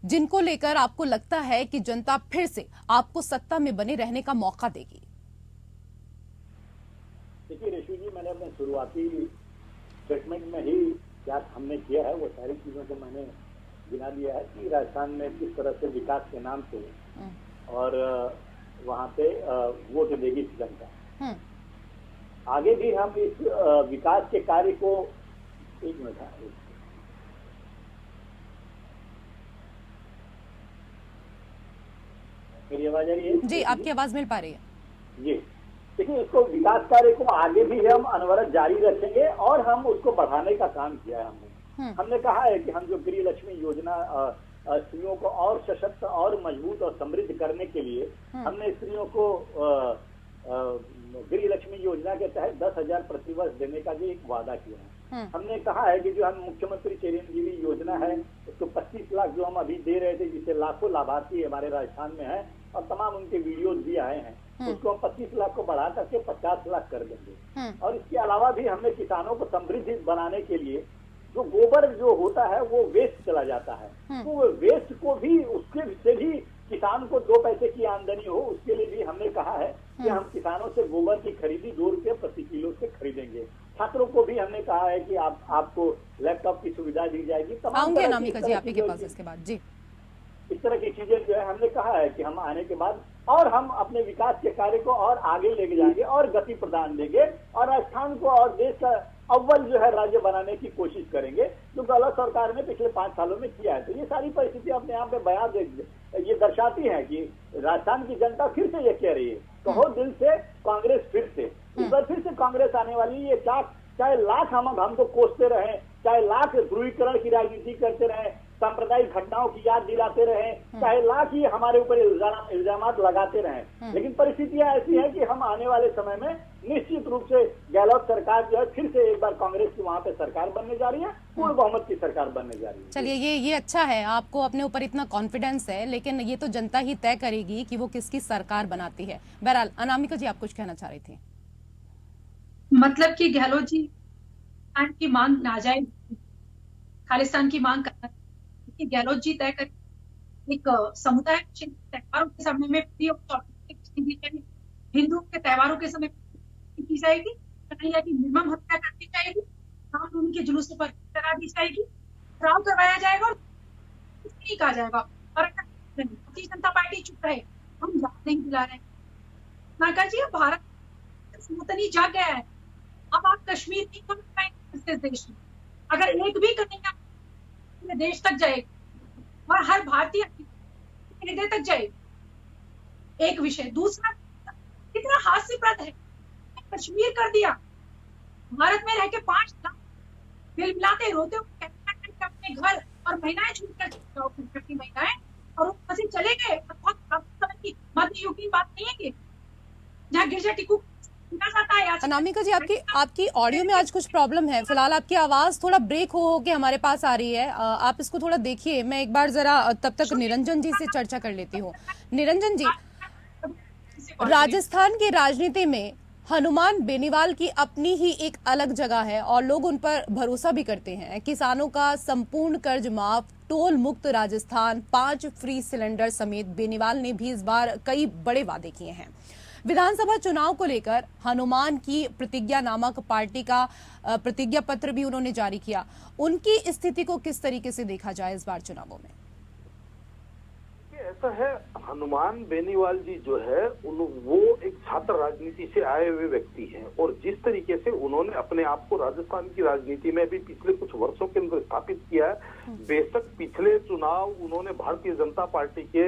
जिनको लेकर आपको लगता है कि जनता फिर से आपको सत्ता में बने रहने का मौका देगी? देखिए रेशू जी, मैंने अपने शुरुआती स्टेटमेंट में ही क्या हमने किया है वो सारी चीजों को मैंने गिना दिया है कि राजस्थान में किस तरह से विकास के नाम पे और वहाँ पे वोट देगी जनता। आगे भी हम इस विकास के कार्य को, एक मिनट, मेरी आवाज आ रही है? जी, आपकी आवाज मिल पा रही है जी। देखिए, इसको विकास कार्य को आगे भी हम अनवरत जारी रखेंगे और हम उसको बढ़ाने का काम किया है हमने कहा है कि हम जो गृह लक्ष्मी योजना स्त्रियों को और सशक्त और मजबूत और समृद्ध करने के लिए हमने स्त्रियों को गृह लक्ष्मी योजना के तहत 10,000 प्रतिवर्ष देने का भी एक वादा किया है। हमने कहा है कि जो हम मुख्यमंत्री चिरंजीवी योजना है उसको 25 लाख जो हम अभी दे रहे थे, जिससे लाखों लाभार्थी हमारे राजस्थान में है और तमाम उनके वीडियोज भी आए हैं, उसको 25 लाख को बढ़ा करके 50 लाख कर देंगे। और इसके अलावा भी हमने किसानों को समृद्धि बनाने के लिए जो गोबर जो होता है वो वेस्ट चला जाता है, तो वो वेस्ट को भी उसके से भी किसान को 2 पैसे की आमदनी हो, उसके लिए भी हमने कहा है कि हम किसानों से गोबर की खरीदी 2 रुपये प्रति किलो से खरीदेंगे। छात्रों को भी हमने कहा है कि आपको लैपटॉप की सुविधा दी जाएगी। आऊंगे अनामिका जी आपके पास इसके बाद जी। इस तरह की चीजें जो है हमने कहा है कि हम आने के बाद और हम अपने विकास के कार्य को और आगे लेके जाएंगे और गति प्रदान देंगे और राजस्थान को और देश का अव्वल जो है राज्य बनाने की कोशिश करेंगे, जो गलत सरकार ने पिछले 5 सालों में किया है। तो ये सारी परिस्थिति अपने आप में बयान ये दर्शाती है कि राजस्थान की जनता फिर से ये कह रही है, कहो दिल से कांग्रेस फिर से, इस बार फिर से कांग्रेस आने वाली है। चाहे लाख हमको कोसते रहे, चाहे लाख ध्रुवीकरण की राजनीति करते रहे, सांप्रदायिक घटनाओं की याद दिलाते रहे, चाहे लाख ही हमारे ऊपर इल्जाम लगाते रहे, लेकिन परिस्थितियां ऐसी है कि हम आने वाले समय में निश्चित रूप से गहलोत सरकार जो है फिर से एक बार कांग्रेस की वहां पे सरकार बनने जा रही है, पूर्ण बहुमत की सरकार बनने जा रही है। चलिए ये अच्छा है, आपको अपने ऊपर इतना कॉन्फिडेंस है, लेकिन ये तो जनता ही तय करेगी कि वो किसकी सरकार बनाती है। बहरहाल अनामिका जी आप कुछ कहना चाह रही थी। मतलब कि गहलोत जी की मांग नाजायज, खालिस्तान की मांग करना, गहलोत जी तय कर एक समुदाय त्योहारों के समय में हिंदुओं के त्योहारों के समय की जाएगी, की निर्मम हत्या कर दी जाएगी, रामनवमी के जुलूसों पर करा दी जाएगी, चुनाव करवाया जाएगा और नहीं कहा जाएगा। और भारतीय जनता पार्टी चुप रहे, हम याद नहीं दिला रहे। नागा जी भारत मुतनी जाग गया है, अब आप कश्मीर नहीं कर पाएंगे इस देश में। अगर एक भी करेंगे देश तक जाएगा और हर भारतीय हृदय तक जाएगा। एक विषय। दूसरा, कितना हास्यप्रद है, कश्मीर कर दिया, भारत में रह के 5 लाख बिल मिलाते रोते हुए अपने घर और महिलाएं छूटकर की महिलाएं और वहां चले गए। मध्य युग की बात नहीं है कि जहाँ गिरजा टिकू अनामिका जी आपकी ऑडियो में आज कुछ प्रॉब्लम है, फिलहाल आपकी आवाज थोड़ा ब्रेक हो के हमारे पास आ रही है, आप इसको थोड़ा देखिए। मैं एक बार जरा तब तक निरंजन जी से चर्चा कर लेती हूँ। निरंजन जी, राजस्थान की राजनीति में हनुमान बेनीवाल की अपनी ही एक अलग जगह है और लोग उन पर भरोसा भी करते हैं। किसानों का संपूर्ण कर्ज माफ, टोल मुक्त राजस्थान, 5 फ्री सिलेंडर समेत बेनीवाल ने भी इस बार कई बड़े वादे किए हैं। विधानसभा चुनाव को लेकर हनुमान की प्रतिज्ञा नामक पार्टी का प्रतिज्ञा पत्र भी उन्होंने जारी किया। उनकी स्थिति को किस तरीके से देखा जाए इस बार चुनावों में? ऐसा है, हनुमान बेनीवाल जी जो है वो एक छात्र राजनीति से आए हुए व्यक्ति हैं और जिस तरीके से उन्होंने अपने आप को राजस्थान की राजनीति में भी पिछले कुछ वर्षों के अंदर स्थापित किया है। बेशक पिछले चुनाव उन्होंने भारतीय जनता पार्टी के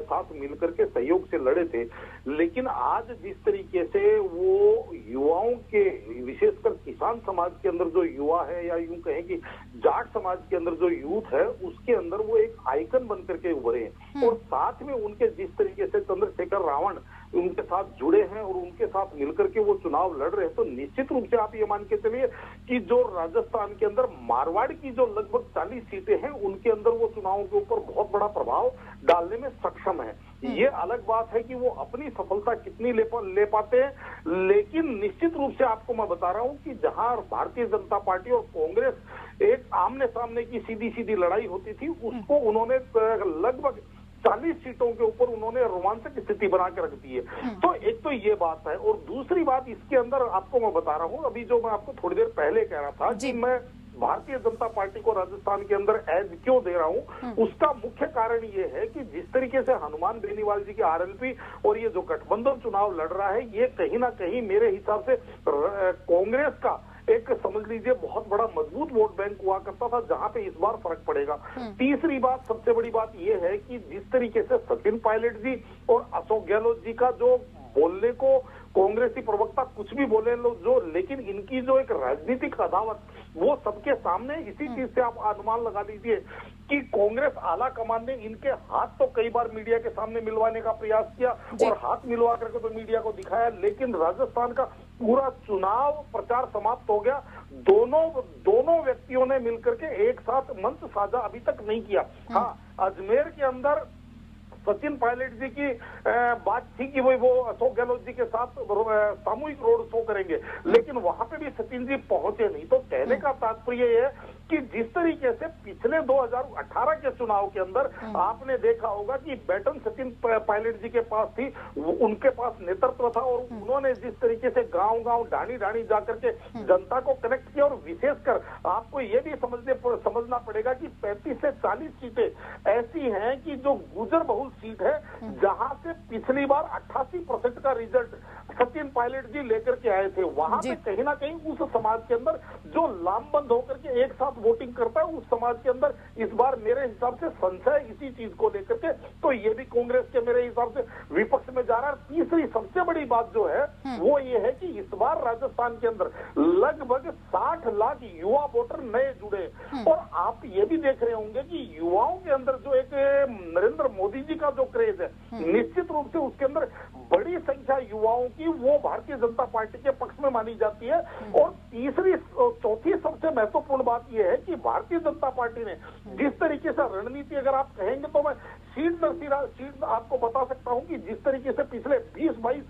साथ मिलकर के सहयोग से लड़े थे, लेकिन आज जिस तरीके से वो युवाओं के, विशेषकर किसान समाज के अंदर जो युवा है या यूं कहें कि जाट समाज के अंदर जो यूथ है, उसके अंदर वो एक आइकन बन करके उभरे हैं और साथ में उनके जिस तरीके से चंद्रशेखर रावण उनके साथ जुड़े हैं और उनके साथ मिलकर के वो चुनाव लड़ रहे हैं, तो निश्चित रूप से आप ये मान के चलिए कि जो राजस्थान के अंदर मारवाड़ की जो लगभग 40 सीटें हैं उनके अंदर वो चुनावों के ऊपर बहुत बड़ा प्रभाव डालने में सक्षम है। ये अलग बात है कि वो अपनी सफलता कितनी ले पाते हैं, लेकिन निश्चित रूप से आपको मैं बता रहा हूं कि जहां भारतीय जनता पार्टी और कांग्रेस एक आमने सामने की सीधी सीधी लड़ाई होती थी, उसको उन्होंने लगभग 40 सीटों के ऊपर उन्होंने रोमांचक स्थिति बना के रख दी है। तो एक तो ये बात है और दूसरी बात इसके अंदर आपको मैं बता रहा हूँ, अभी जो मैं आपको थोड़ी देर पहले कह रहा था कि मैं भारतीय जनता पार्टी को राजस्थान के अंदर एज क्यों दे रहा हूँ, उसका मुख्य कारण ये है कि जिस तरीके से हनुमान बेनीवाल जी के आरएलपी और ये जो गठबंधन चुनाव लड़ रहा है, ये कहीं ना कहीं मेरे हिसाब से कांग्रेस का एक समझ लीजिए बहुत बड़ा मजबूत वोट बैंक हुआ करता था, जहां पे इस बार फर्क पड़ेगा। तीसरी बात, सबसे बड़ी बात यह है कि जिस तरीके से सचिन पायलट जी और अशोक गहलोत जी का जो बोलने को कांग्रेसी प्रवक्ता कुछ भी बोले जो, लेकिन इनकी जो एक राजनीतिक अदावत वो सबके सामने, इसी चीज से आप अनुमान लगा लीजिए कि कांग्रेस आला कमान ने इनके हाथ तो कई बार मीडिया के सामने मिलवाने का प्रयास किया और हाथ मिलवा करके तो मीडिया को दिखाया, लेकिन राजस्थान का पूरा चुनाव प्रचार समाप्त हो गया। दोनों व्यक्तियों ने मिलकर के एक साथ मंच साझा अभी तक नहीं किया। हाँ, अजमेर के अंदर सचिन पायलट जी की बात थी कि वो अशोक गहलोत जी के साथ सामूहिक रोड शो करेंगे, लेकिन वहां पे भी सचिन जी पहुंचे नहीं। तो कहने का तात्पर्य ये है कि जिस तरीके से पिछले 2018 के चुनाव के अंदर आपने देखा होगा कि बैटन सचिन पायलट जी के पास थी, उनके पास नेतृत्व था और उन्होंने जिस तरीके से गांव-गांव ढाणी जाकर के जनता को कनेक्ट किया, और विशेषकर आपको ये भी समझना पड़ेगा कि 35 से 40 सीटें ऐसी हैं कि जो गुजर बहुल सीट है, जहां से पिछली बार 88% का रिजल्ट सचिन पायलट जी लेकर के आए थे। वहां पे कहीं ना कहीं उस समाज के अंदर जो लामबंद होकर के एक साथ वोटिंग करता है, उस समाज के अंदर इस बार मेरे हिसाब से संशय इसी चीज को लेकर के, तो ये भी कांग्रेस के मेरे हिसाब से विपक्ष में जा रहा है। तीसरी सबसे बड़ी बात जो है वो ये है कि इस बार राजस्थान के अंदर लगभग 60 लाख युवा वोटर नए जुड़े, और आप ये भी देख रहे होंगे कि युवाओं के अंदर जो एक नरेंद्र मोदी जी का जो क्रेज है, निश्चित रूप से उसके अंदर बड़ी संख्या युवाओं की वो भारतीय जनता पार्टी के पक्ष में मानी जाती है। और तीसरी चौथी सबसे महत्वपूर्ण बात यह है कि भारतीय जनता पार्टी ने जिस तरीके से रणनीति, अगर आप कहेंगे तो मैं सीट आपको बता सकता हूं कि जिस तरीके से पिछले 20-22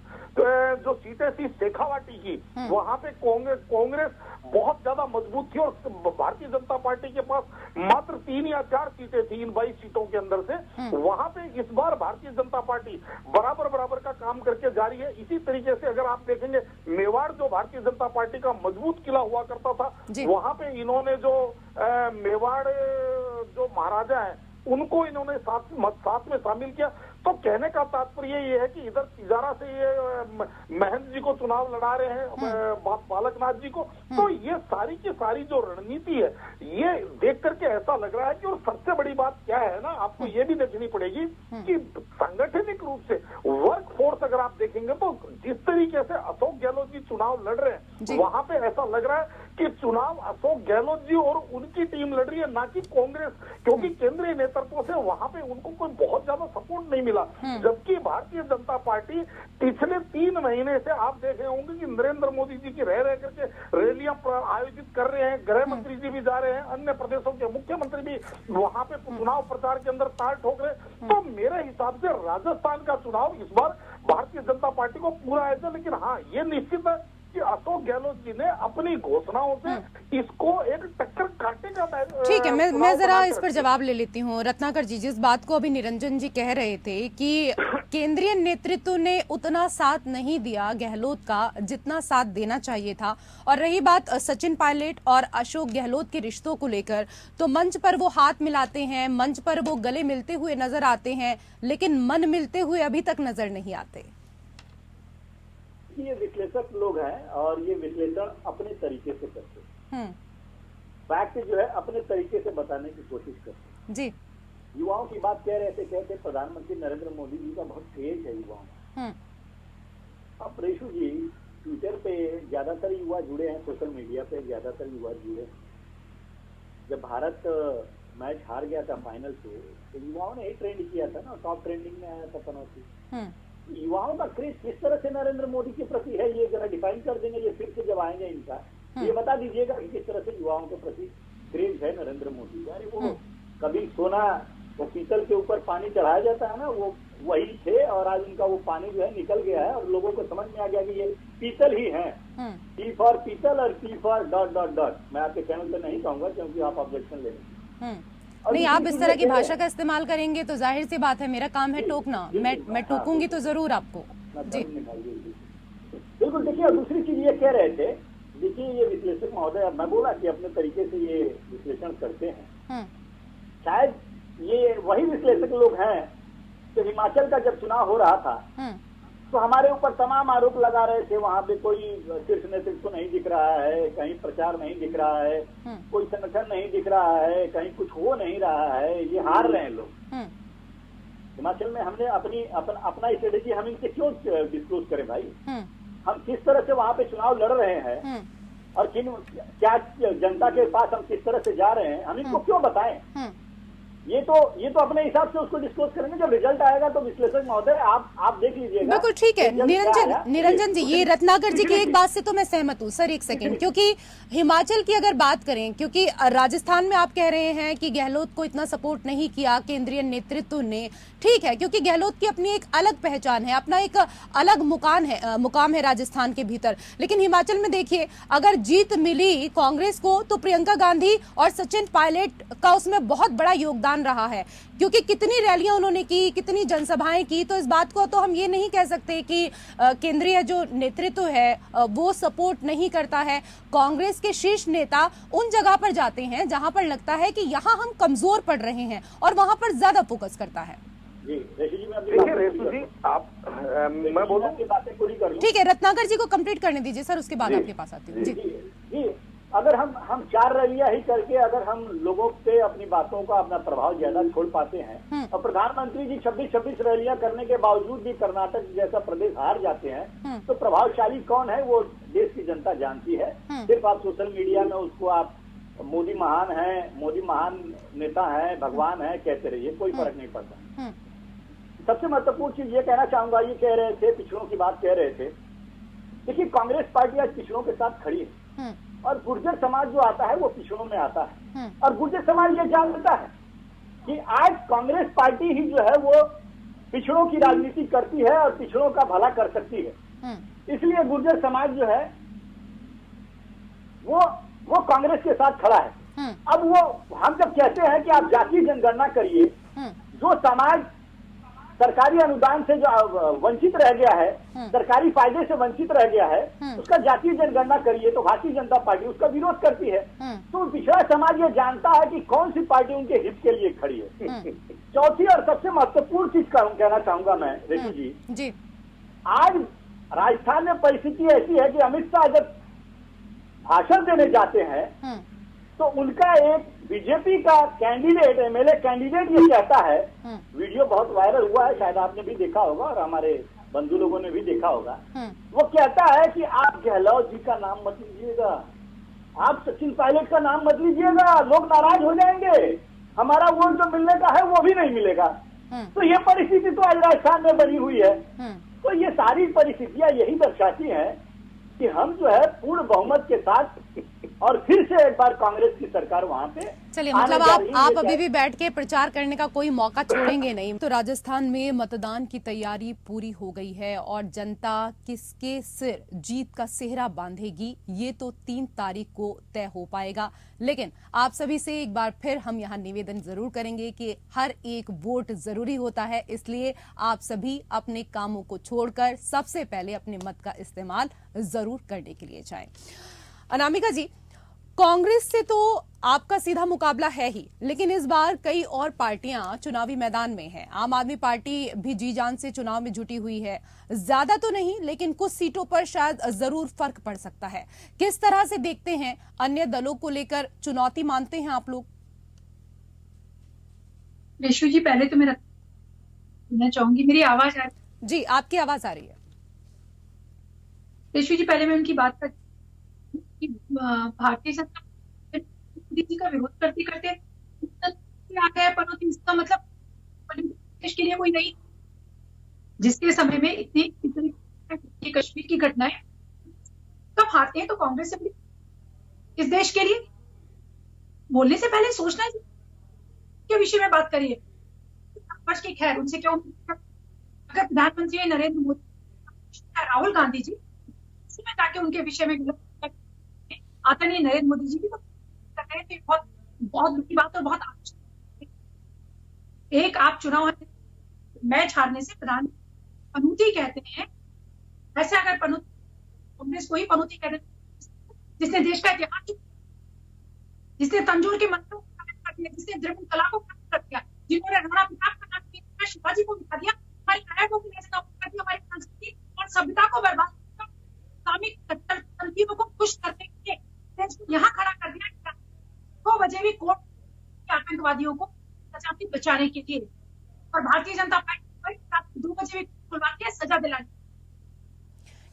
जो सीटें थी शेखावाटी की, वहां पे कांग्रेस बहुत ज्यादा मजबूत थी और भारतीय जनता पार्टी के पास मात्र 3 या 4 सीटें थी इन 22 सीटों के अंदर से। वहां पे इस बार भारतीय जनता पार्टी बराबर का काम करके जा रही है। इसी तरीके से अगर आप देखेंगे, मेवाड़ जो भारतीय जनता पार्टी का मजबूत किला हुआ करता था, वहां पे इन्होंने जो मेवाड़ जो महाराजा है उनको इन्होंने साथ में शामिल किया। तो कहने का तात्पर्य ये है कि इधर तिजारा से ये महंत जी को चुनाव लड़ा रहे हैं, बालकनाथ जी को, तो ये सारी की सारी जो रणनीति है ये देख करके ऐसा लग रहा है कि, और सबसे बड़ी बात क्या है ना, आपको ये भी देखनी पड़ेगी कि सांगठनिक रूप से वर्क फोर्स अगर आप देखेंगे तो जिस तरीके से अशोक गहलोत जी चुनाव लड़ रहे हैं, वहां पे ऐसा लग रहा है कि चुनाव अशोक गहलोत जी और उनकी टीम लड़ रही है, ना कि कांग्रेस, क्योंकि केंद्रीय नेतृत्व से वहां पे उनको कोई बहुत ज्यादा सपोर्ट नहीं मिला। जबकि भारतीय जनता पार्टी पिछले 3 महीने से आप देख रहे होंगे कि नरेंद्र मोदी जी की रह करके रैलियां आयोजित कर रहे हैं, गृह मंत्री जी भी जा रहे हैं, अन्य प्रदेशों के मुख्यमंत्री भी वहां पे चुनाव प्रचार के अंदर ताल ठोक रहे। तो मेरे हिसाब से राजस्थान का चुनाव इस बार भारतीय जनता पार्टी को पूरा है। लेकिन हाँ, ये निश्चित है कि अशोक गहलोत जी ने अपनी घोषणाओं से इसको एक टक्कर काटेगा। ठीक है, मैं जरा इस पर जवाब ले लेती हूँ। रत्नाकर जी, जिस बात को अभी निरंजन जी कह रहे थे कि केंद्रीय नेतृत्व ने उतना साथ नहीं दिया गहलोत का जितना साथ देना चाहिए था, और रही बात सचिन पायलट और अशोक गहलोत के रिश्तों को लेकर, तो मंच पर वो हाथ मिलाते हैं, मंच पर वो गले मिलते हुए नजर आते हैं, लेकिन मन मिलते हुए अभी तक नजर नहीं आते। ये विश्लेषक लोग हैं और ये विश्लेषण अपने तरीके से करते हैं, फैक्ट जो है अपने तरीके से बताने की कोशिश करते हैं। जी, युवाओं की बात कह रहे थे, कहते प्रधानमंत्री नरेंद्र मोदी जी का बहुत क्रेज है युवाओं में। अब प्रेषु जी ट्विटर पे ज्यादातर युवा जुड़े हैं, सोशल मीडिया पे ज्यादातर युवा जुड़े। जब भारत मैच हार गया था फाइनल से, तो युवाओं ने ही ट्रेंड किया था ना, टॉप ट्रेंडिंग में आया था पनौती। युवाओं का क्रेज किस तरह से नरेंद्र मोदी के प्रति है, ये जरा डिफाइन कर देंगे। ये फिर से जब आएंगे इनका, ये बता दीजिएगा कि किस तरह से युवाओं के प्रति क्रेज है नरेंद्र मोदी। अरे वो कभी सोना वो पीतल के ऊपर पानी चढ़ाया जाता है ना, वो वही थे, और आज उनका वो पानी जो है निकल गया है और लोगों को समझ में आ गया कि ये पीतल ही है। पी फॉर पीतल और पी फॉर ... मैं आपके चैनल पर नहीं कहूंगा क्योंकि आप ऑब्जेक्शन ले लेंगे। नहीं, आप इस तरह की भाषा का इस्तेमाल करेंगे तो जाहिर सी बात है मेरा काम है टोकना, मैं टोकूंगी तो जरूर आपको। जी बिल्कुल। देखिए, दूसरी चीज ये कह रहे थे, देखिए ये विश्लेषक महोदय, मैं बोला कि अपने तरीके से ये विश्लेषण करते हैं। शायद ये वही विश्लेषक लोग हैं तो हिमाचल का जब चुनाव हो रहा था तो हमारे ऊपर तमाम आरोप लगा रहे थे, वहाँ पे कोई शीर्ष नेतृत्व नहीं दिख रहा है, कहीं प्रचार नहीं दिख रहा है, कोई संगठन नहीं दिख रहा है, कहीं कुछ हो नहीं रहा है, ये हार रहे हैं लोग। हिमाचल में हमने अपना स्ट्रेटेजी हम इनसे क्यों डिस्क्लोज करें भाई? हम किस तरह से वहाँ पे चुनाव लड़ रहे हैं और क्या जनता के पास हम किस तरह से जा रहे हैं, हम इनको क्यों बताएं? ये तो अपने हिसाब से उसको डिस्क्लोज करेंगे। जब रिजल्ट आएगा तो विश्लेषक महोदय आप देख लीजिएगा। बिल्कुल ठीक है। निरंजन जी, ये रत्नाकर जी की एक बात से तो मैं सहमत हूँ सर, एक सेकंड, क्योंकि हिमाचल की अगर बात करें, क्योंकि राजस्थान में आप कह रहे हैं कि गहलोत को इतना सपोर्ट नहीं किया केंद्रीय नेतृत्व ने, ठीक है, क्योंकि गहलोत की अपनी एक अलग पहचान है, अपना एक अलग मुकाम है राजस्थान के भीतर। लेकिन हिमाचल में देखिए, अगर जीत मिली कांग्रेस को तो प्रियंका गांधी और सचिन पायलट का उसमें बहुत बड़ा योगदान रहा है, क्योंकि कितनी रैलियां उन्होंने की, कितनी जनसभाएं की। तो इस बात को तो हम ये नहीं कह सकते कि केंद्रीय जो नेतृत्व है वो सपोर्ट नहीं करता है। कांग्रेस के शीर्ष नेता उन जगह पर जाते हैं जहां पर लगता है कि यहां हम कमजोर पड़ रहे हैं और वहां पर ज्यादा फोकस करता है। देखिए रेशु जी, आप मैं बोलूं की बातें पूरी कर लूं। ठीक है, रत्नाकर जी को कंप्लीट करने दीजिए सर, उसके बाद आपके पास आती हूँ। जी, अगर हम 4 रैलियां ही करके अगर हम लोगों पे अपनी बातों का अपना प्रभाव ज्यादा छोड़ पाते हैं और प्रधानमंत्री जी 26 रैलियां करने के बावजूद भी कर्नाटक जैसा प्रदेश हार जाते हैं, तो प्रभावशाली कौन है वो देश की जनता जानती है। सिर्फ आप सोशल मीडिया में उसको आप मोदी महान है, मोदी महान नेता है, भगवान है कहते रहिए, कोई फर्क नहीं पड़ता। सबसे महत्वपूर्ण चीज ये कहना चाहूंगा, ये कह रहे थे पिछड़ों की बात कह रहे थे। देखिए कांग्रेस पार्टी आज पिछड़ों के साथ खड़ी है और गुर्जर समाज जो आता है वो पिछड़ों में आता है और गुर्जर समाज ये जानता है कि आज कांग्रेस पार्टी ही जो है वो पिछड़ों की राजनीति करती है और पिछड़ों का भला कर सकती है। इसलिए गुर्जर समाज जो है वो कांग्रेस के साथ खड़ा है। अब वो हम जब कहते हैं कि आप जातीय जनगणना करिए, जो समाज सरकारी अनुदान से जो वंचित रह गया है, सरकारी फायदे से वंचित रह गया है, उसका जातीय जनगणना करिए, तो भारतीय जनता पार्टी उसका विरोध करती है। तो पिछड़ा समाज ये जानता है कि कौन सी पार्टी उनके हित के लिए खड़ी है। चौथी और सबसे महत्वपूर्ण चीज कहना चाहूंगा मैं रेखू जी, आज राजस्थान में परिस्थिति ऐसी है कि अमित शाह जब भाषण देने जाते हैं तो उनका एक बीजेपी का कैंडिडेट, एमएलए कैंडिडेट ये कहता है, वीडियो बहुत वायरल हुआ है, शायद आपने भी देखा होगा और हमारे बंधु लोगों ने भी देखा होगा। वो कहता है कि आप गहलोत जी का नाम मत लीजिएगा, आप सचिन पायलट का नाम मत लीजिएगा, लोग नाराज हो जाएंगे, हमारा वोट जो मिलने का है वो भी नहीं मिलेगा। तो ये परिस्थिति तो आज राजस्थान में बनी हुई है। तो ये सारी परिस्थितियां यही दर्शाती हैं कि हम जो है पूर्ण बहुमत के साथ और फिर से एक बार कांग्रेस की सरकार वहां पे, चलिए, मतलब आप अभी भी बैठ के प्रचार करने का कोई मौका छोड़ेंगे नहीं। तो राजस्थान में मतदान की तैयारी पूरी हो गई है और जनता किसके सिर जीत का सेहरा बांधेगी ये तो 3 तारीख को तय हो पाएगा। लेकिन आप सभी से एक बार फिर हम यहाँ निवेदन जरूर करेंगे कि हर एक वोट जरूरी होता है, इसलिए आप सभी अपने कामों को छोड़कर सबसे पहले अपने मत का इस्तेमाल जरूर करने के लिए जाएं। अनामिका जी, कांग्रेस से तो आपका सीधा मुकाबला है ही, लेकिन इस बार कई और पार्टियां चुनावी मैदान में हैं। आम आदमी पार्टी भी जी जान से चुनाव में जुटी हुई है, ज्यादा तो नहीं लेकिन कुछ सीटों पर शायद जरूर फर्क पड़ सकता है। किस तरह से देखते हैं, अन्य दलों को लेकर चुनौती मानते हैं आप लोग? रेशु जी, पहले तो मैं चाहूंगी, मेरी आवाज आ रही है? जी, आपकी आवाज आ रही है। रेशु जी, पहले मैं उनकी बात कर भारतीय जनता मोदी जी का विरोध करते करते आ गया पनौती। इसका मतलब देश के लिए कोई नहीं, जिसके समय में इतनी कश्मीर की घटनाएं कब हारते हैं तो कांग्रेस से इस देश के लिए बोलने से पहले सोचना के विषय में बात करिए। वर्ष की खैर उनसे क्यों, अगर प्रधानमंत्री नरेंद्र मोदी, राहुल गांधी जी में जाके उनके विषय में आदरणीय नरेंद्र मोदी जी भी तो कर रहे थे। बहुत बहुत बड़ी बात और बहुत एक आप चुनाव मैच हारने से प्रधान पनौती कहते हैं। ऐसे अगर कांग्रेस को ही पनौती कहते जिसने देश का इतिहास, जिसने तंजौर के मंदिरों को कर दिया, जिसने द्रविड़ कला को कर दिया, जिन्होंने राणा प्रताप का नाम किया, शिवाजी को मिटा दिया, हमारी काया को कर दिया, हमारी संस्कृति और सभ्यता को बर्बाद किया, इस्लामिक कट्टरपंथियों को खुश करने के लिए यहाँ खड़ा कर दिया 2 बजे भी कोर्ट आतंकवादियों को बचाने के लिए, और भारतीय जनता पार्टी 2 बजे भी खुलवा के सजा दिलानी।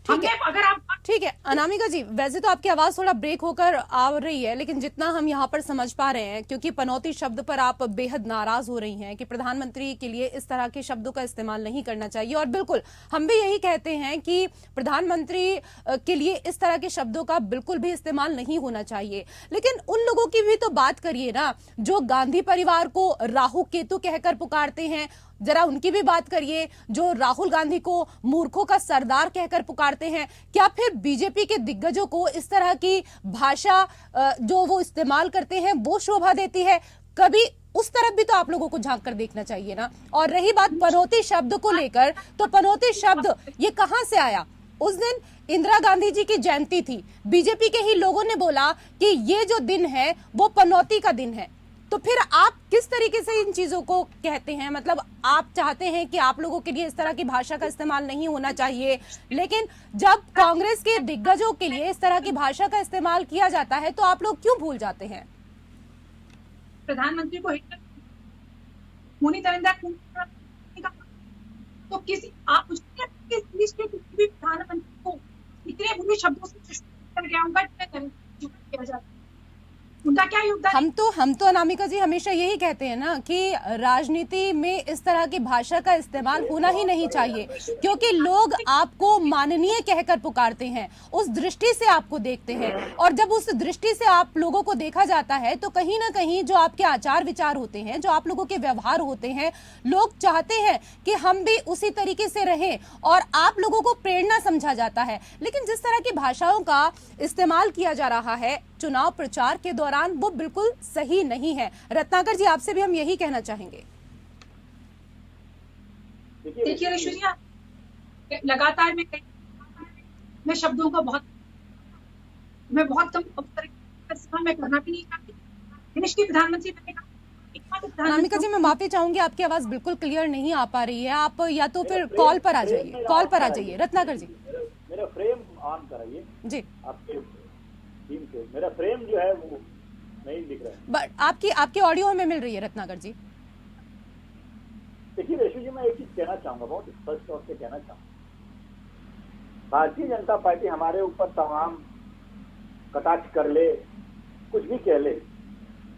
अगर आप ठीक है अनामिका जी, वैसे तो आपकी आवाज थोड़ा ब्रेक होकर आ रही है, लेकिन जितना हम यहाँ पर समझ पा रहे हैं, क्योंकि पनौती शब्द पर आप बेहद नाराज हो रही हैं कि प्रधानमंत्री के लिए इस तरह के शब्दों का इस्तेमाल नहीं करना चाहिए, और बिल्कुल हम भी यही कहते हैं कि प्रधानमंत्री के लिए इस तरह के शब्दों का बिल्कुल भी इस्तेमाल नहीं होना चाहिए। लेकिन उन लोगों की भी तो बात करिए ना जो गांधी परिवार को राहु केतु कहकर पुकारते हैं, जरा उनकी भी बात करिए। जो राहुल गांधी को मूर्खों का सरदार कहकर पुकारते हैं, क्या फिर बीजेपी के दिग्गजों को इस तरह की भाषा जो वो इस्तेमाल करते हैं वो शोभा देती है? कभी उस तरफ भी तो आप लोगों को झांक कर देखना चाहिए ना। और रही बात पनौती शब्द को लेकर, तो पनौती शब्द ये कहां से आया? उस दिन इंदिरा गांधी जी की जयंती थी, बीजेपी के ही लोगों ने बोला कि ये जो दिन है वो पनौती का दिन है, तो फिर आप किस तरीके से इन चीजों को कहते हैं? मतलब आप चाहते हैं कि आप लोगों के लिए इस तरह की भाषा का इस्तेमाल नहीं होना चाहिए, लेकिन जब कांग्रेस के दिग्गजों के लिए इस तरह की भाषा का इस्तेमाल किया जाता है तो आप लोग क्यों भूल जाते हैं? प्रधानमंत्री को हिटलर खूनी दरिंदा तो किसी आप किसी भी प्रधानमंत्री को इतने बुरे शब्दों से किया जाता, उनका क्या योगदान? हम तो अनामिका जी हमेशा यही कहते हैं ना कि राजनीति में इस तरह की भाषा का इस्तेमाल होना ही नहीं चाहिए, क्योंकि लोग आपको माननीय कहकर पुकारते हैं, उस दृष्टि से आपको देखते हैं, और जब उस दृष्टि से आप लोगों को देखा जाता है तो कहीं ना कहीं जो आपके आचार विचार होते हैं, जो आप लोगों के व्यवहार होते हैं, लोग चाहते हैं कि हम भी उसी तरीके से रहें, और आप लोगों को प्रेरणा समझा जाता है। लेकिन जिस तरह की भाषाओं का इस्तेमाल किया जा रहा है चुनाव प्रचार के दौरान, वो बिल्कुल सही नहीं है। रत्नाकर जी, आपसे भी हम यही कहना चाहेंगे। देखिए ऋषि जी, लगातार मैं शब्दों का मैं बहुत कम इस्तेमाल मैं करना भी नहीं चाहती। देश के प्रधानमंत्री अनामिका जी, मैं माफी चाहूंगी, आपकी आवाज बिल्कुल क्लियर नहीं आ पा रही है। आप या तो फिर कॉल पर आ जाइए। रत्नाकर जी, मेरा फ्रेम ऑन कराइए जी। आपके टीम के, मेरा फ्रेम जो है वो नहीं दिख रहा है। बट आपकी ऑडियो हमें मिल रही है रत्नाकर जी। देखिए रेशु जी, मैं एक चीज कहना चाहूंगा, बहुत स्पष्ट तौर से कहना चाहूंगा। भारतीय जनता पार्टी हमारे ऊपर तमाम कटाक्ष कर ले, कुछ भी कह ले,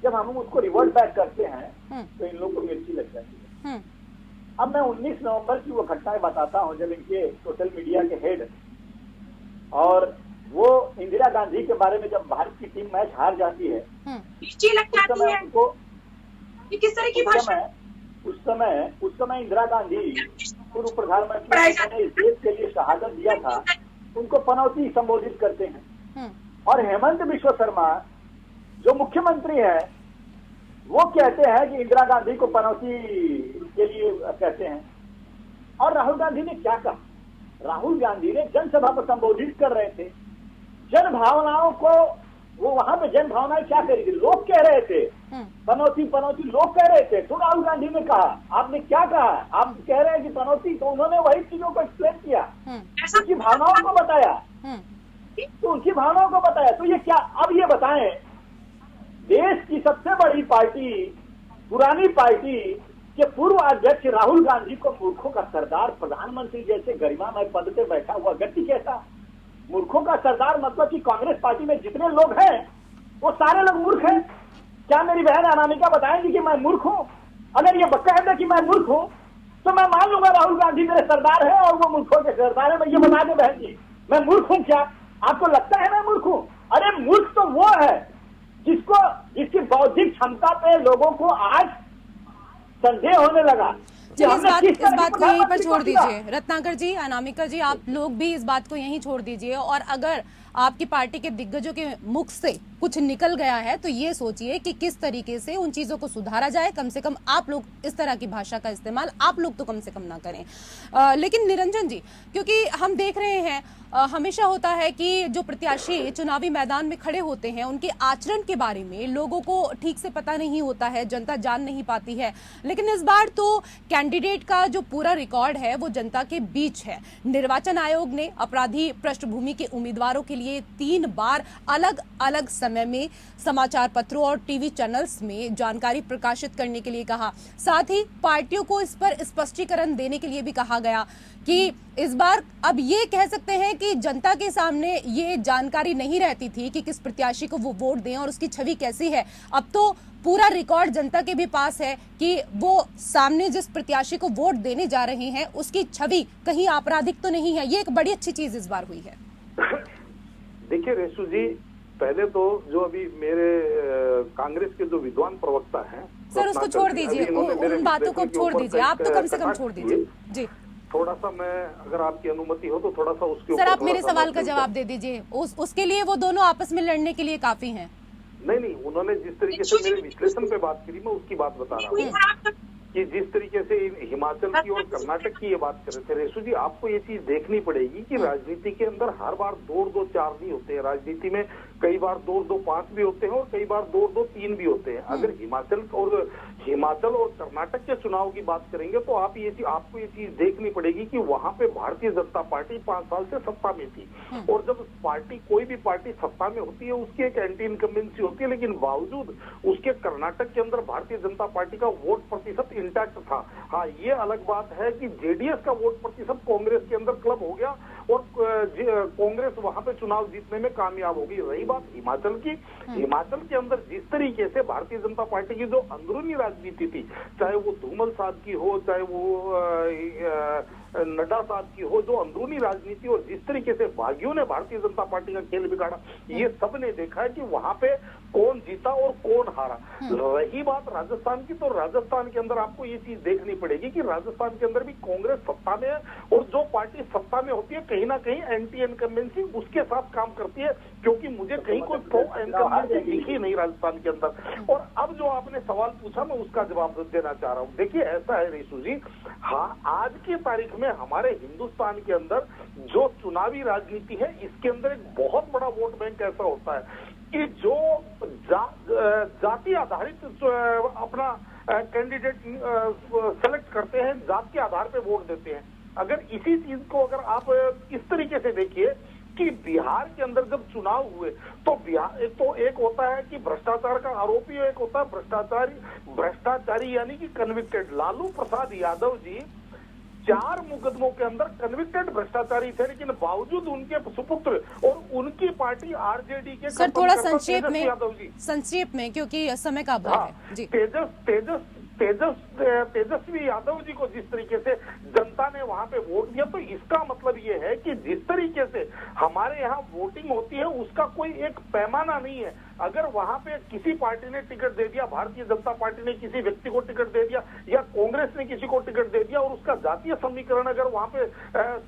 जब हम उसको रिवर्ट बैक करते हैं तो इन लोगों को मिर्ची लग जाती है। अब मैं 19 नवंबर की वो घटनाएं बताता हूं जब इनके सोशल मीडिया के हेड और वो इंदिरा गांधी के बारे में, जब भारत की टीम मैच हार जाती है उस समय इंदिरा गांधी पूर्व प्रधानमंत्री ने इस देश के लिए शहादत दिया था, उनको पनौती संबोधित करते हैं। और हेमंत बिश्व शर्मा जो मुख्यमंत्री है वो कहते हैं कि इंदिरा गांधी को पनौती के लिए कहते हैं। और राहुल गांधी ने क्या कहा? राहुल गांधी ने जनसभा को संबोधित कर रहे थे, जन भावनाओं को, वो वहां पे जन भावनाएं क्या करी थी, लोग कह रहे थे पनौती पनौती, लोग कह रहे थे, तो राहुल गांधी ने कहा, आपने क्या कहा? आप कह रहे हैं कि पनौती, तो उन्होंने वही चीजों को एक्सप्लेन किया, उनकी भावनाओं को बताया, तो ये क्या? अब ये बताएं, देश की सबसे बड़ी पार्टी, पुरानी पार्टी के पूर्व अध्यक्ष राहुल गांधी को मूर्खों का सरदार, प्रधानमंत्री जैसे गरिमामय पद पे बैठा हुआ व्यक्ति कहता मूर्खों का सरदार? मतलब कि कांग्रेस पार्टी में जितने लोग हैं वो सारे लोग मूर्ख हैं। क्या मेरी बहन अनामिका बताएंगी कि मैं मूर्ख हूं? अगर ये कह दे कि मैं मूर्ख हूं तो मैं मान लूंगा राहुल गांधी मेरे सरदार है और वो मूर्खों के सरदार है। मैं ये बता दे बहन जी, मैं मूर्ख हूं क्या? आपको लगता है मैं मूर्ख हूं? अरे मूर्ख तो वो है जिसकी बौद्धिक क्षमता पे लोगों को आज संदेह होने लगा। इस बात को यहीं पर छोड़ दीजिए रत्नाकर जी, अनामिका जी, आप लोग भी इस बात को यहीं छोड़ दीजिए। और अगर आपकी पार्टी के दिग्गजों के मुख से कुछ निकल गया है तो ये सोचिए कि किस तरीके से उन चीजों को सुधारा जाए। कम से कम आप लोग इस तरह की भाषा का इस्तेमाल आप लोग तो कम से कम ना करें। लेकिन निरंजन जी, क्योंकि हम देख रहे हैं हमेशा होता है कि जो प्रत्याशी चुनावी मैदान में खड़े होते हैं उनके आचरण के बारे में लोगों को ठीक से पता नहीं होता है, जनता जान नहीं पाती है। लेकिन इस बार तो कैंडिडेट का जो पूरा रिकॉर्ड है वो जनता के बीच है। निर्वाचन आयोग ने अपराधी पृष्ठभूमि के उम्मीदवारों के लिए 3 बार अलग अलग समय में समाचार पत्रों और टीवी चैनल्स में जानकारी प्रकाशित करने के लिए कहा। साथ ही पार्टियों को इस पर स्पष्टीकरण देने के लिए भी कहा गया कि इस बार अब ये कह सकते हैं कि जनता के सामने ये जानकारी नहीं रहती थी कि किस प्रत्याशी को वो वोट दें और उसकी छवि कैसी है। अब तो पूरा रिकॉर्ड जनता के भी पास है कि वो सामने जिस प्रत्याशी को वोट देने जा रहे हैं उसकी छवि कहीं आपराधिक तो नहीं है। ये एक बड़ी अच्छी चीज इस बार हुई है। देखिए रेशु जी, पहले तो जो अभी मेरे कांग्रेस के जो विद्वान प्रवक्ता हैं, सर उसको छोड़ दीजिए, उन बातों को छोड़ दीजिए, आप तो कम से कम छोड़ दीजिए जी। थोड़ा सा मैं, अगर आपकी अनुमति हो तो थोड़ा सा उसके ऊपर सर आप मेरे सवाल का जवाब दे दीजिए। उसके लिए वो दोनों आपस में लड़ने के लिए काफी हैं। नहीं, उन्होंने जिस तरीके से मेरे विश्लेषण पे बात करी, मैं उसकी बात बता रहा हूँ कि जिस तरीके से हिमाचल की और कर्नाटक की ये बात कर रहे थे रेशु जी, आपको ये चीज देखनी पड़ेगी कि राजनीति के अंदर हर बार 2-2-4 नहीं होते हैं। राजनीति में कई बार 2-2-5 भी होते हैं और कई बार 2-2-3 भी होते हैं। अगर हिमाचल और कर्नाटक के चुनाव की बात करेंगे तो आपको ये चीज देखनी पड़ेगी कि वहां पे भारतीय जनता पार्टी 5 साल से सत्ता में थी और जब कोई भी पार्टी सत्ता में होती है उसकी एक एंटी इनकम्बेंसी होती है, लेकिन बावजूद उसके कर्नाटक के अंदर भारतीय जनता पार्टी का वोट प्रतिशत इंटैक्ट था। हाँ, ये अलग बात है कि जेडीएस का वोट प्रतिशत कांग्रेस के अंदर क्लब हो गया और कांग्रेस वहां पे चुनाव जीतने में कामयाब हो गई। रही बात हिमाचल की, हिमाचल के अंदर जिस तरीके से भारतीय जनता पार्टी की जो अंदरूनी राजनीति थी, चाहे वो धूमल साहब की हो, चाहे वो नड्डा साहब की हो, जो अंदरूनी राजनीति और जिस तरीके से बागियों ने भारतीय जनता पार्टी का खेल बिगाड़ा, ये सब ने देखा है कि वहां पे कौन जीता और कौन हारा। रही बात राजस्थान की, तो राजस्थान के अंदर आपको ये चीज देखनी पड़ेगी कि राजस्थान के अंदर भी कांग्रेस सत्ता में है और जो पार्टी सत्ता में होती है कहीं ना कहीं एंटी इनकम्बेंसी उसके साथ काम करती है, क्योंकि मुझे कहीं कोई प्रो इनकम्बेंसी दिखी नहीं राजस्थान के अंदर। और अब जो आपने सवाल पूछा मैं उसका जवाब देना चाह रहा हूँ। देखिए ऐसा है रेशु जी, हाँ, आज की तारीख में हमारे हिंदुस्तान के अंदर जो चुनावी राजनीति है इसके अंदर एक बहुत बड़ा वोट बैंक ऐसा होता है कि जो जाति आधारित अपना कैंडिडेट सेलेक्ट करते हैं, जात के आधार पे वोट देते हैं। अगर इसी चीज को अगर आप इस तरीके से देखिए कि बिहार के अंदर जब चुनाव हुए तो एक होता है कि भ्रष्टाचार का आरोपी, एक होता है भ्रष्टाचारी यानी कि कन्विक्टेड। लालू प्रसाद यादव जी 4 मुकदमों के अंदर कन्विक्टेड भ्रष्टाचारी थे, लेकिन बावजूद उनके सुपुत्र और उनकी पार्टी आरजेडी के सर थोड़ा संक्षेप में क्योंकि समय का अभाव है जी। तेजस्वी यादव जी को जिस तरीके से जनता ने वहां पे वोट दिया, तो इसका मतलब ये है कि जिस तरीके से हमारे यहाँ वोटिंग होती है उसका कोई एक पैमाना नहीं है। अगर वहां पे किसी पार्टी ने टिकट दे दिया, भारतीय जनता पार्टी ने किसी व्यक्ति को टिकट दे दिया या कांग्रेस ने किसी को टिकट दे दिया और उसका जातीय समीकरण अगर वहां पे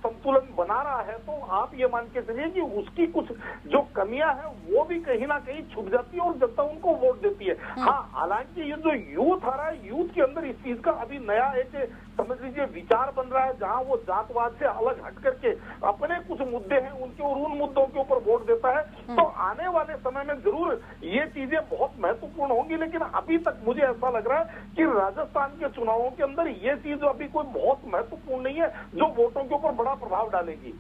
संतुलन बना रहा है, तो आप ये मान के चलिए कि उसकी कुछ जो कमियां हैं वो भी कहीं ना कहीं छुप जाती है और जनता उनको वोट देती है। हाँ, हालांकि ये जो यूथ आ रहा है, यूथ के अंदर इस चीज का अभी नया एक समझ लीजिए विचार बन रहा है, जहां वो जातवाद से अलग हट करके अपने कुछ मुद्दे हैं उनके और उन मुद्दों के ऊपर वोट देता है। तो आने वाले समय में जरूर ये चीजें बहुत महत्वपूर्ण होंगी, लेकिन अभी तक मुझे ऐसा लग रहा है कि राजस्थान के चुनावों के अंदर ये चीज अभी कोई बहुत महत्वपूर्ण नहीं है जो वोटों के ऊपर बड़ा प्रभाव डालेगी।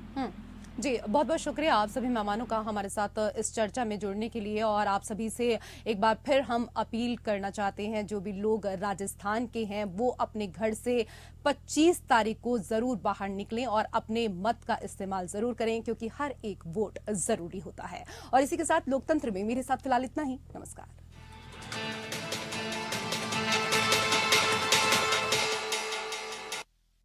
जी, बहुत बहुत शुक्रिया आप सभी मेहमानों का हमारे साथ इस चर्चा में जुड़ने के लिए। और आप सभी से एक बार फिर हम अपील करना चाहते हैं, जो भी लोग राजस्थान के हैं वो अपने घर से 25 तारीख को जरूर बाहर निकलें और अपने मत का इस्तेमाल जरूर करें, क्योंकि हर एक वोट जरूरी होता है। और इसी के साथ लोकतंत्र में मेरे साथ फिलहाल इतना ही। नमस्कार।